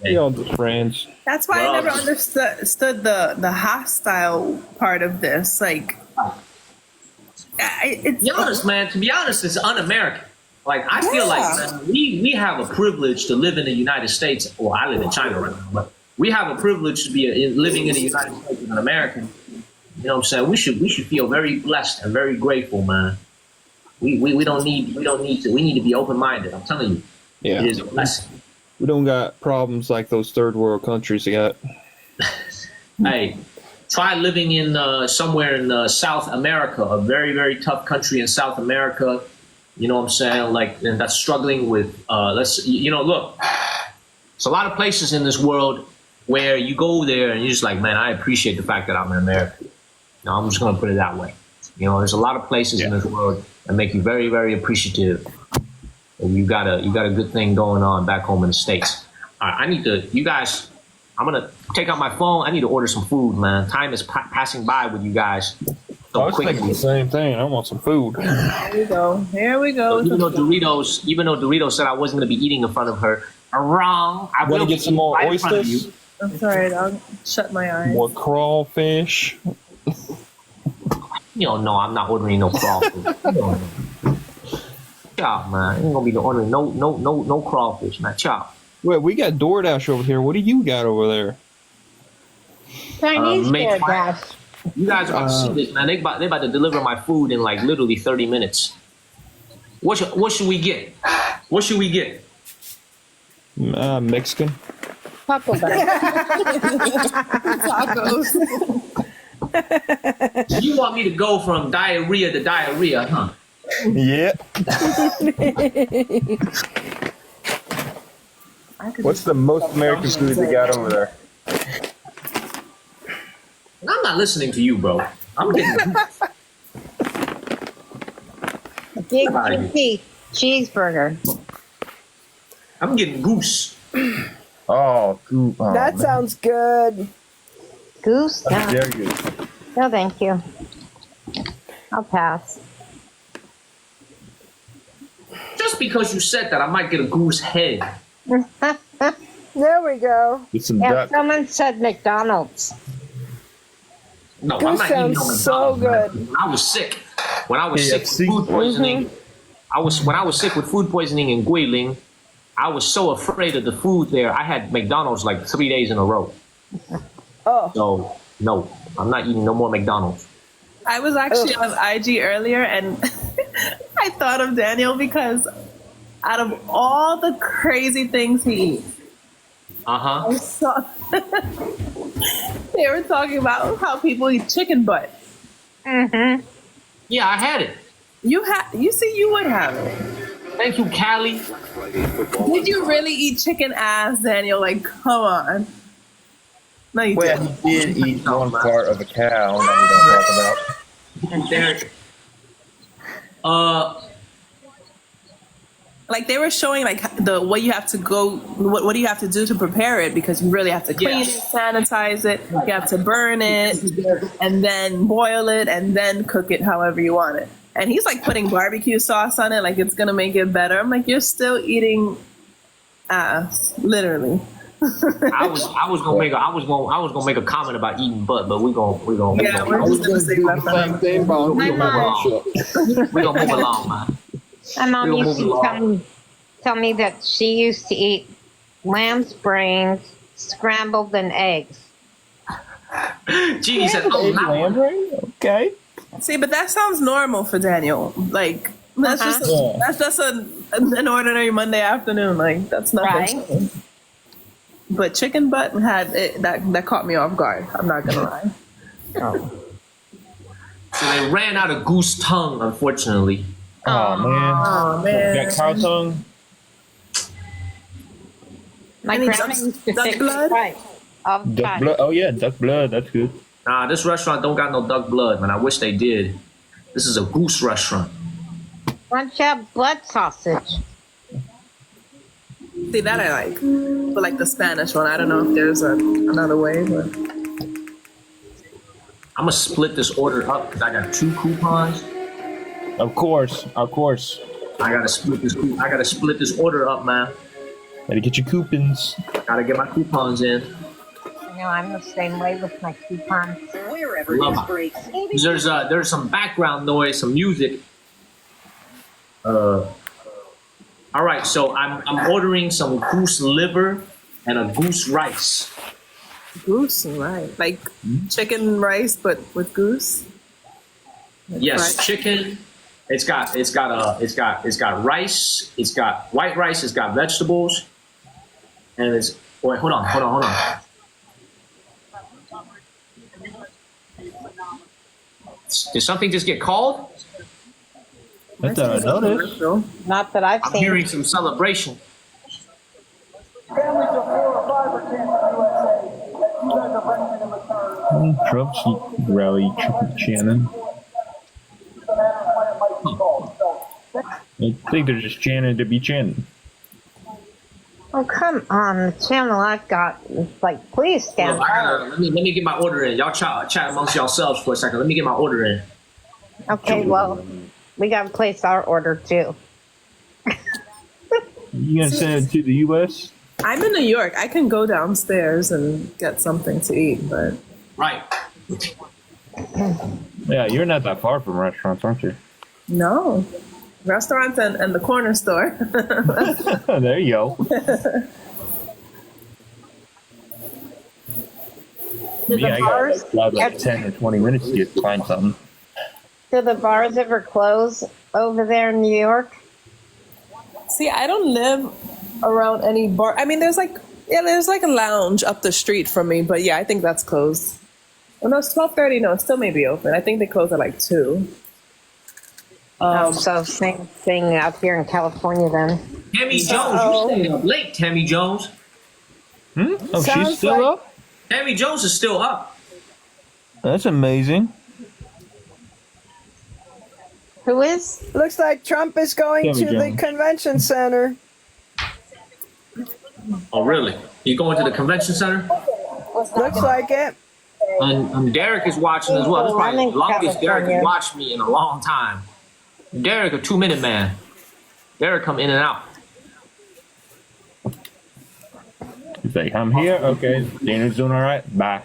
We all just friends. That's why I never understood the hostile part of this. Like, be honest, man. To be honest, it's un-American. Like, I feel like, man, we have a privilege to live in the United States. Well, I live in China right now, but we have a privilege to be living in the United States as an American. You know what I'm saying? We should feel very blessed and very grateful, man. We need to be open-minded. I'm telling you. Yeah. It is a blessing. We don't got problems like those third world countries got. Hey, try living in somewhere in South America, a very, very tough country in South America. You know what I'm saying? Like, and that's struggling with, look, there's a lot of places in this world where you go there and you're just like, man, I appreciate the fact that I'm in America. No, I'm just going to put it that way. You know, there's a lot of places in this world that make you very, very appreciative. And you got a good thing going on back home in the States. All right, I'm going to take out my phone. I need to order some food, man. Time is passing by with you guys. I was thinking the same thing. I want some food. Here we go. Here we go. So even though Doritos said I wasn't going to be eating in front of her, wrong. I will get some more oysters. I'm sorry. I'll shut my eyes. More crawfish. You don't know I'm not ordering no crawfish. Chop, man. I ain't gonna be ordering no crawfish, man. Chop. Wait, we got DoorDash over here. What do you got over there? Chinese DoorDash. You guys are about to see this, man. They about to deliver my food in like literally 30 minutes. What should we get? What should we get? Mexican. Taco Bell. Tacos. You want me to go from diarrhea to diarrhea, huh? Yeah. What's the most American food they got over there? I'm not listening to you, bro. I'm getting Big juicy cheeseburger. I'm getting goose. That sounds good. Goose? No. Very good. No, thank you. I'll pass. Just because you said that, I might get a goose head. There we go. Someone said McDonald's. No, Goose I'm not eating no sounds so McDonald's. good. When I was sick with food poisoning. When I was sick with food poisoning in Guilin, I was so afraid of the food there. I had McDonald's like 3 days in a row. Oh. So no, I'm not eating no more McDonald's. I was actually on IG earlier and I thought of Daniel because out of all the crazy things he eats, I saw they were talking about how people eat chicken butt. Mm-hmm. Yeah, I had it. You would have it. Thank you, Callie. Did you really eat chicken ass, Daniel? Like, come on. No, you Well, didn't. he did eat one part of a cow that we don't talk about. Like they were showing like what you have to go, what do you have to do to prepare it, because you really have to clean it, sanitize it, you have to burn it, and then boil it, and then cook it however you want it. And he's like putting barbecue sauce on it, like it's gonna make it better. I'm like, you're still eating ass, literally. I was gonna make a comment about eating butt, but we're gonna we're just gonna say that. We're gonna move along, man. My mom used to tell me, tell me that she used to eat lamb's brains scrambled in eggs. Genie said, "Oh, not one." Okay. See, but that sounds normal for Daniel. Like that's just an ordinary Monday afternoon. Like that's nothing. Right. But chicken butt that caught me off guard. I'm not gonna lie. So they ran out of goose tongue, unfortunately. Oh man. Oh man. Got cow tongue. My Any grandma duck- used to duck fix blood? it right all the Duck time. blood. Oh yeah, duck blood. That's good. Nah, this restaurant don't got no duck blood, man. I wish they did. This is a goose restaurant. Why don't you have blood sausage? See that I like, but like the Spanish one, I don't know if there's another way. But I'm gonna split this order up because I got 2 coupons. Of course. I gotta split this order up, man. Better get your coupons. Gotta get my coupons in. I know I'm the same way with my coupons. Love it. There's some background noise, some music. All right, so I'm ordering some goose liver and a goose rice. goose and rice, like chicken rice, but with goose. Like Yes, fried- chicken. It's got rice. It's got white rice. It's got vegetables, and it's wait. Hold on. Did something just get called? That's what I noticed. Not that I've I'm seen. hearing some celebration. Trump's rally chanting. I think they're just chanting to be chanting. Oh, come on. The channel I've got is like, please stand Well, up. let me get my order in. Y'all chat amongst yourselves for a second. Let me get my order in. Okay, well, we got to place our order too. You gonna send it to the U.S.? I'm in New York. I can go downstairs and get something to eat, but Right. Yeah, you're not that far from restaurants, aren't you? no. Restaurants and the corner store. There you go. Do Yeah, the I bars, got like 10 or 20 minutes to get find something. do the bars ever close over there in New York? See, I don't live around any bar. I mean, there's like a lounge up the street from me, but yeah, I think that's closed. Oh no, it's 12:30. No, it still may be open. I think they close at like 2. So same thing out here in California then. Tammy Jones, you staying up late, Tammy Jones. Oh, Sounds she's still like- up? Tammy Jones is still up. That's amazing. Who is? Looks like Trump is going Tammy to the Jones. convention center. Oh, really? You going to the convention center? Looks like it. And Derek is watching as well. This is probably I'm the in longest Derek California. has watched me in a long time. Derek, a 2-minute man. Derek come in and out. He's like, I'm here. Okay, Dana's doing all right. Bye.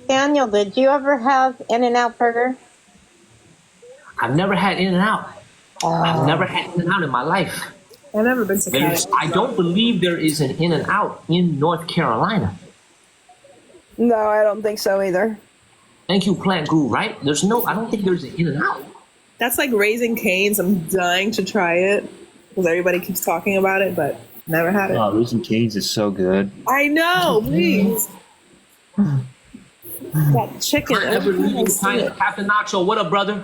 Daniel, did you ever have In-N-Out Burger? I've never had In-N-Out. I've never had In-N-Out in my life. I've never been to I don't believe there is an In-N-Out in North Carolina. No, I don't think so either. Thank you, Plant Guru, right? I don't think there's an In-N-Out. That's like Raising Cane's. I'm dying to try it because everybody keeps talking about it, but never had it. Oh, Raising Cane's is so good. I know, please. That chicken. Ever every time I leaving see China? it. Captain Nacho, what up, brother?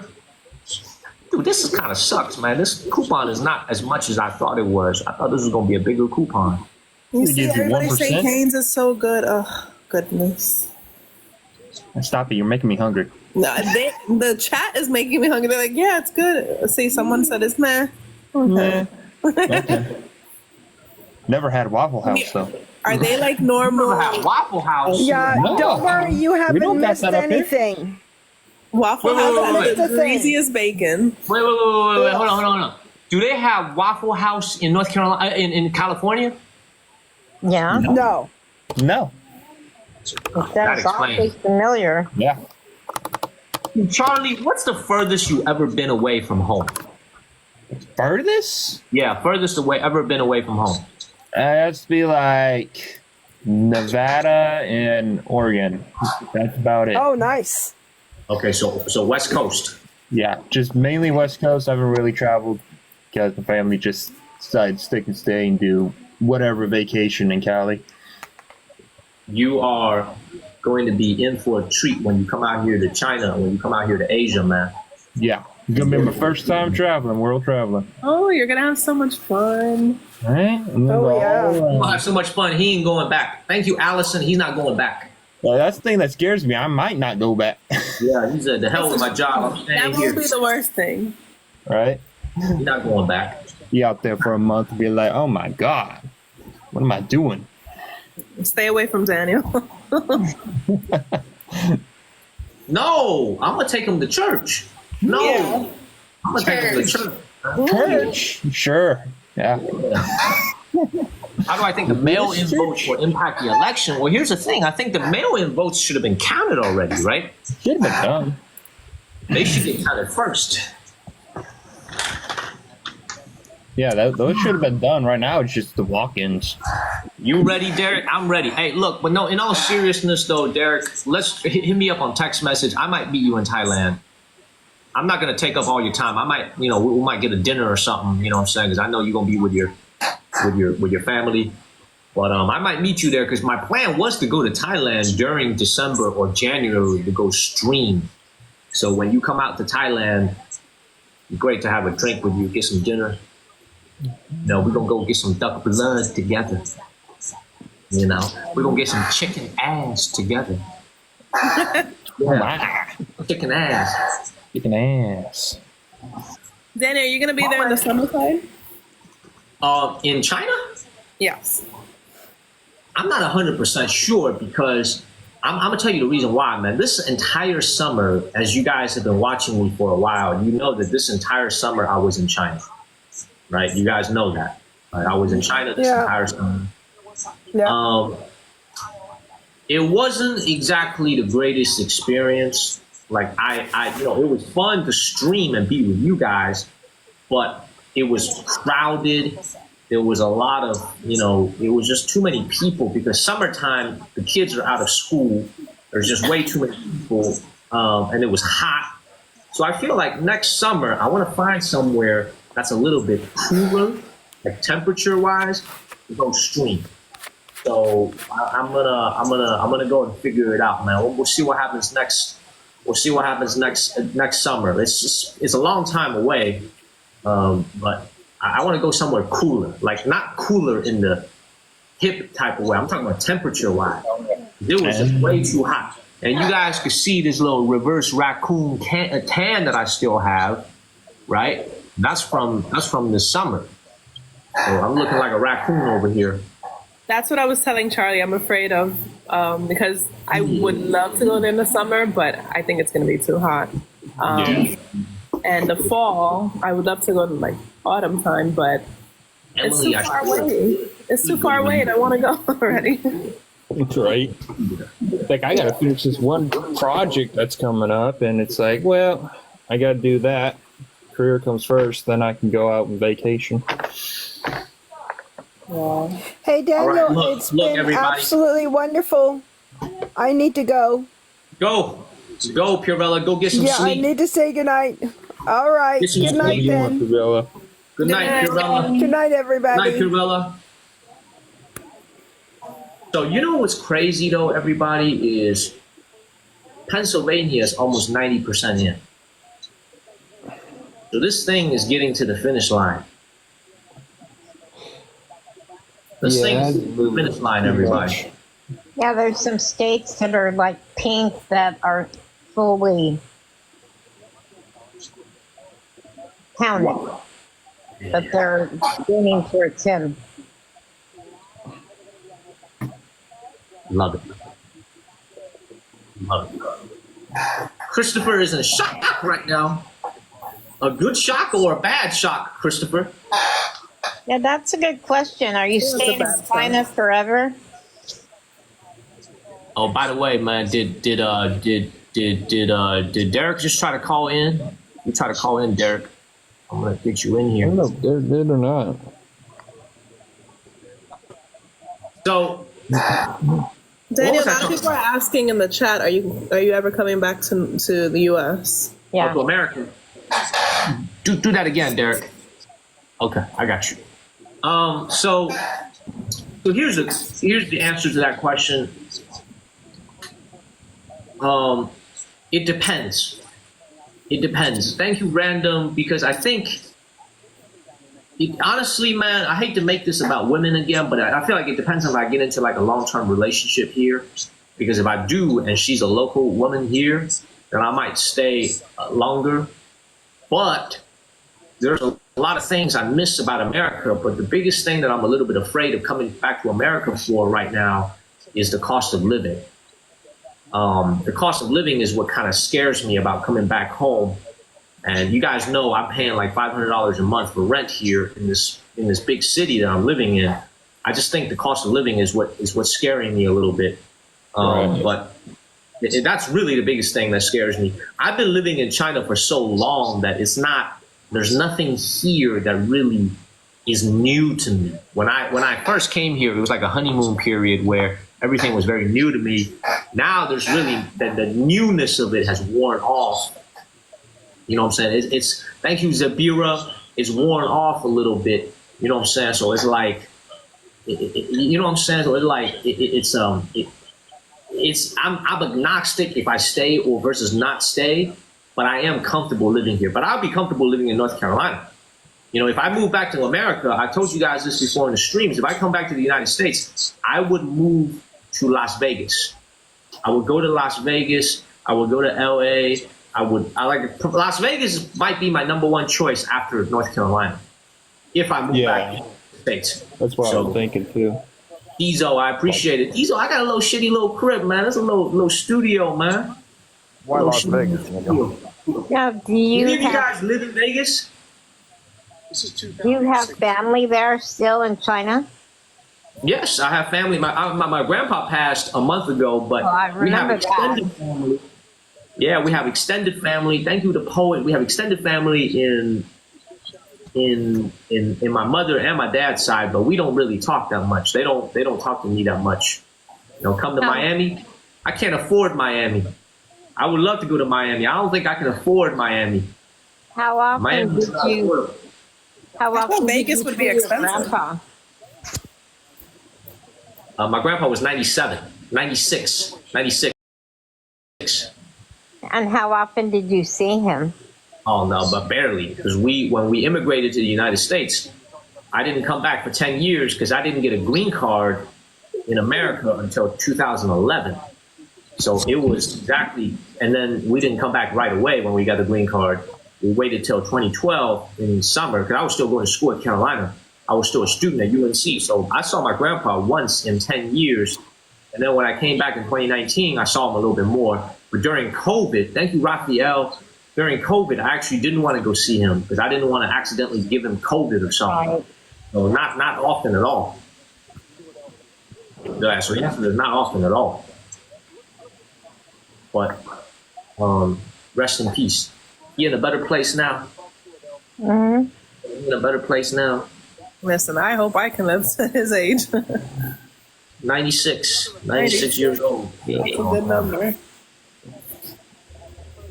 Dude, this is kind of sucks, man. This coupon is not as much as I thought it was. I thought this was going to be a bigger coupon. You They see, give you everybody say 1%? Cane's is so good. Oh, goodness. Stop it. You're making me hungry. No, the chat is making me hungry. They're like, yeah, it's good. See, someone said it's meh. Okay. Okay. Never had Waffle House, though. Are they like normal? Waffle House. Yeah, No. don't worry, you We haven't don't got missed that up here. anything. Waffle Wait, wait, House wait, wait, is wait. the greasiest bacon. Wait. Hold on. Do they have Waffle House in North Carolina, in California? Yeah. No. No. That's explains. awfully familiar. Yeah. Charlie, what's the furthest you ever been away from home? Furthest? Yeah, furthest away ever been away from home. That's be like Nevada and Oregon. That's about it. Oh, nice. Okay, so West Coast. Yeah, just mainly West Coast. I haven't really traveled because the family just decided to stick and stay and do whatever vacation in Cali. You are going to be in for a treat when you come out here to China, when you come out here to Asia, man. Yeah, it's gonna be my first time traveling, world traveling. Oh, you're gonna have so much fun. Right? Oh, yeah. We'll have so much fun. He ain't going back. Thank you, Allison. He's not going back. Well, that's the thing that scares me. I might not go back. Yeah, he said, the hell with my job. I'm staying That here. won't be the worst thing. Right? He's not going back. Be out there for a month and be like, oh my God, what am I doing? Stay away from Daniel. No, I'm going to take him to church. No, Yeah. I'm going to take him to church. Church? Sure. Yeah. How do I think the mail-in votes will impact the election? Well, here's the thing. I think the mail-in votes should have been counted already, right? Should have been done. They should get counted first. Yeah, those should have been done. Right now, it's just the walk-ins. You ready, Derek? I'm ready. Hey, look, but no, in all seriousness, though, Derek, let's hit me up on text message. I might meet you in Thailand. I'm not gonna take up all your time. I might, we might get a dinner or something. You know what I'm saying? Because I know you're gonna be with your family. But I might meet you there because my plan was to go to Thailand during December or January to go stream. So when you come out to Thailand, it's great to have a drink with you, get some dinner. We're gonna go get some duck blood together. We're gonna get some chicken ass together. Yeah. Chicken ass. Chicken ass. Daniel, are you gonna be there in the summertime? In China? Yes. I'm not 100% sure because I'm gonna tell you the reason why, man. This entire summer, as you guys have been watching me for a while, you know that this entire summer I was in China, right? You guys know that. Right? I was in China this entire summer. Yeah. It wasn't exactly the greatest experience. Like it was fun to stream and be with you guys, but it was crowded. There was a lot of, it was just too many people because summertime, the kids are out of school. There's just way too many people, and it was hot. So I feel like next summer, I want to find somewhere that's a little bit cooler, like temperature-wise, to go stream. So I'm gonna go and figure it out, man. We'll see what happens next. We'll see what happens next summer. It's a long time away, but I want to go somewhere cooler, like not cooler in the hip type of way. I'm talking about temperature-wise. It was just way too hot, and you guys could see this little reverse raccoon tan that I still have, right? That's from the summer. So I'm looking like a raccoon over here. That's what I was telling Charlie. I'm afraid of because I would love to go there in the summer, but I think it's going to be too hot. And the fall, I would love to go to like autumn time, but it's too far away. It's too far away, and I want to go already. That's right. Like I got to finish this one project that's coming up, and it's like, well, I got to do that. Career comes first, then I can go out on vacation. Yeah. Hey, Daniel, right, it's been everybody. absolutely wonderful. I need to go. Go, Purella. Go get some Yeah, sleep. I need to say goodnight. All right. Get some Good night, sleep. then. Good night, Purella. Good night, everybody. Good night, Purella. So you know what's crazy though, everybody, is Pennsylvania is almost 90% in. So this thing is getting to the finish line. This thing is to the finish line, everybody. Yeah, there's some states that are like pink that are fully counted, but they're leaning towards him. Love it. Love it. Christopher is in a shock right now. A good shock or a bad shock, Christopher? Yeah, that's a good question. Are you staying in China forever? Oh, by the way, man, did Derek just try to call in? You try to call in, Derek. I'm gonna get you in here. No, they're not. So, Daniel, a lot of people are asking in the chat, are you ever coming back to the US? to America. Do that again, Derek. Okay, I got you. So here's the answer to that question. It depends. It depends. Thank you, Random, because I think, honestly, man, I hate to make this about women again, but I feel like it depends if I get into like a long-term relationship here. Because if I do, and she's a local woman here, then I might stay longer. But there's a lot of things I miss about America. But the biggest thing that I'm a little bit afraid of coming back to America for right now is the cost of living. The cost of living is what kind of scares me about coming back home. And you guys know I'm paying like $500 a month for rent here in this big city that I'm living in. I just think the cost of living is what's scaring me a little bit. But that's really the biggest thing that scares me. I've been living in China for so long that there's nothing here that really is new to me. When I first came here, it was like a honeymoon period where everything was very new to me. Now there's really the newness of it has worn off. You know what I'm saying? It's thank you, Zabira. It's worn off a little bit. You know what I'm saying? So it's like, you know what I'm saying? So it's like I'm agnostic if I stay or versus not stay, but I am comfortable living here. But I'll be comfortable living in North Carolina. You know, if I move back to America, I told you guys this before in the streams. If I come back to the United States, I would move to Las Vegas. I would go to Las Vegas. I would go to LA. Las Vegas might be my number one choice after North Carolina if I move back to the States. That's what I'm thinking too. Ezo, I appreciate it. Ezo, I got a little shitty little crib, man. That's a little studio, man. Why Las Vegas? Now, do you Any of you guys live in Vegas? Do you have family there still in China? Yes, I have family. My grandpa passed a month ago, but we have extended family. Yeah, we have extended family. Thank you to Poet. We have extended family in my mother and my dad's side, but we don't really talk that much. They don't talk to me that much. You know, come to Miami. I can't afford Miami. I would love to go to Miami. I don't think I can afford Miami. How often did you? How often Vegas would be expensive. Grandpa? My grandpa was 96. And how often did you see him? Oh no, but barely, because when we immigrated to the United States, I didn't come back for 10 years because I didn't get a green card in America until 2011. So it was exactly, and then we didn't come back right away when we got the green card. We waited till 2012 in summer because I was still going to school at Carolina. I was still a student at UNC. So I saw my grandpa once in 10 years. And then when I came back in 2019, I saw him a little bit more. But during COVID, thank you, Raphael. During COVID, I actually didn't want to go see him because I didn't want to accidentally give him COVID or something. Right. So not often at all. Yeah, so the answer is not often at all. But rest in peace. He in a better place now. Mm-hmm. He in a better place now. Listen, I hope I can live to his age. 96 years old. That's a good number.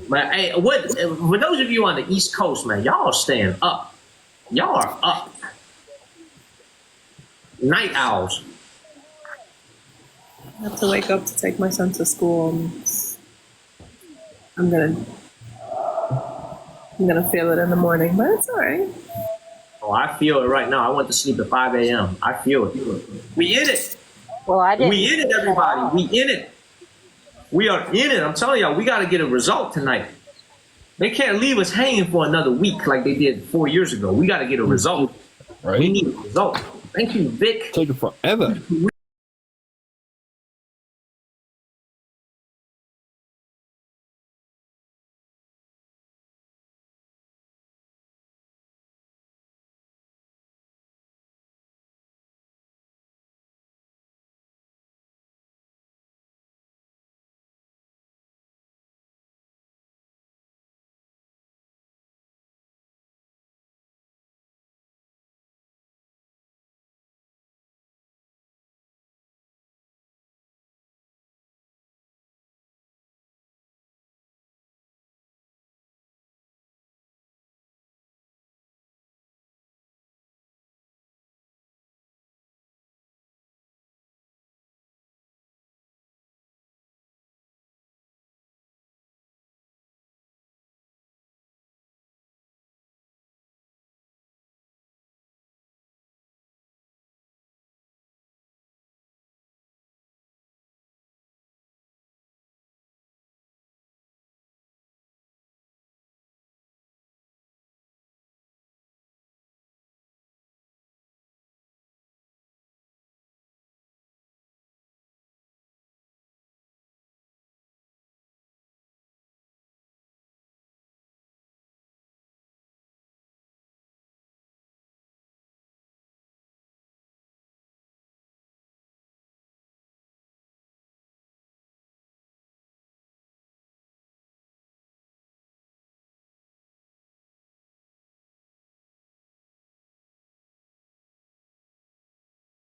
Man, hey, for those of you on the East Coast, man, y'all are staying up. Y'all are up. Night owls. I have to wake up to take my son to school. I'm gonna feel it in the morning, but it's all right. Oh, I feel it right now. I went to sleep at 5 a.m. I feel it. We in it. Well, I didn't. We in it, everybody. We in it. We are in it. I'm telling y'all, we got to get a result tonight. They can't leave us hanging for another week like they did 4 years ago. We got to get a result. Right. We need a result. Thank you, Vic. Taking forever.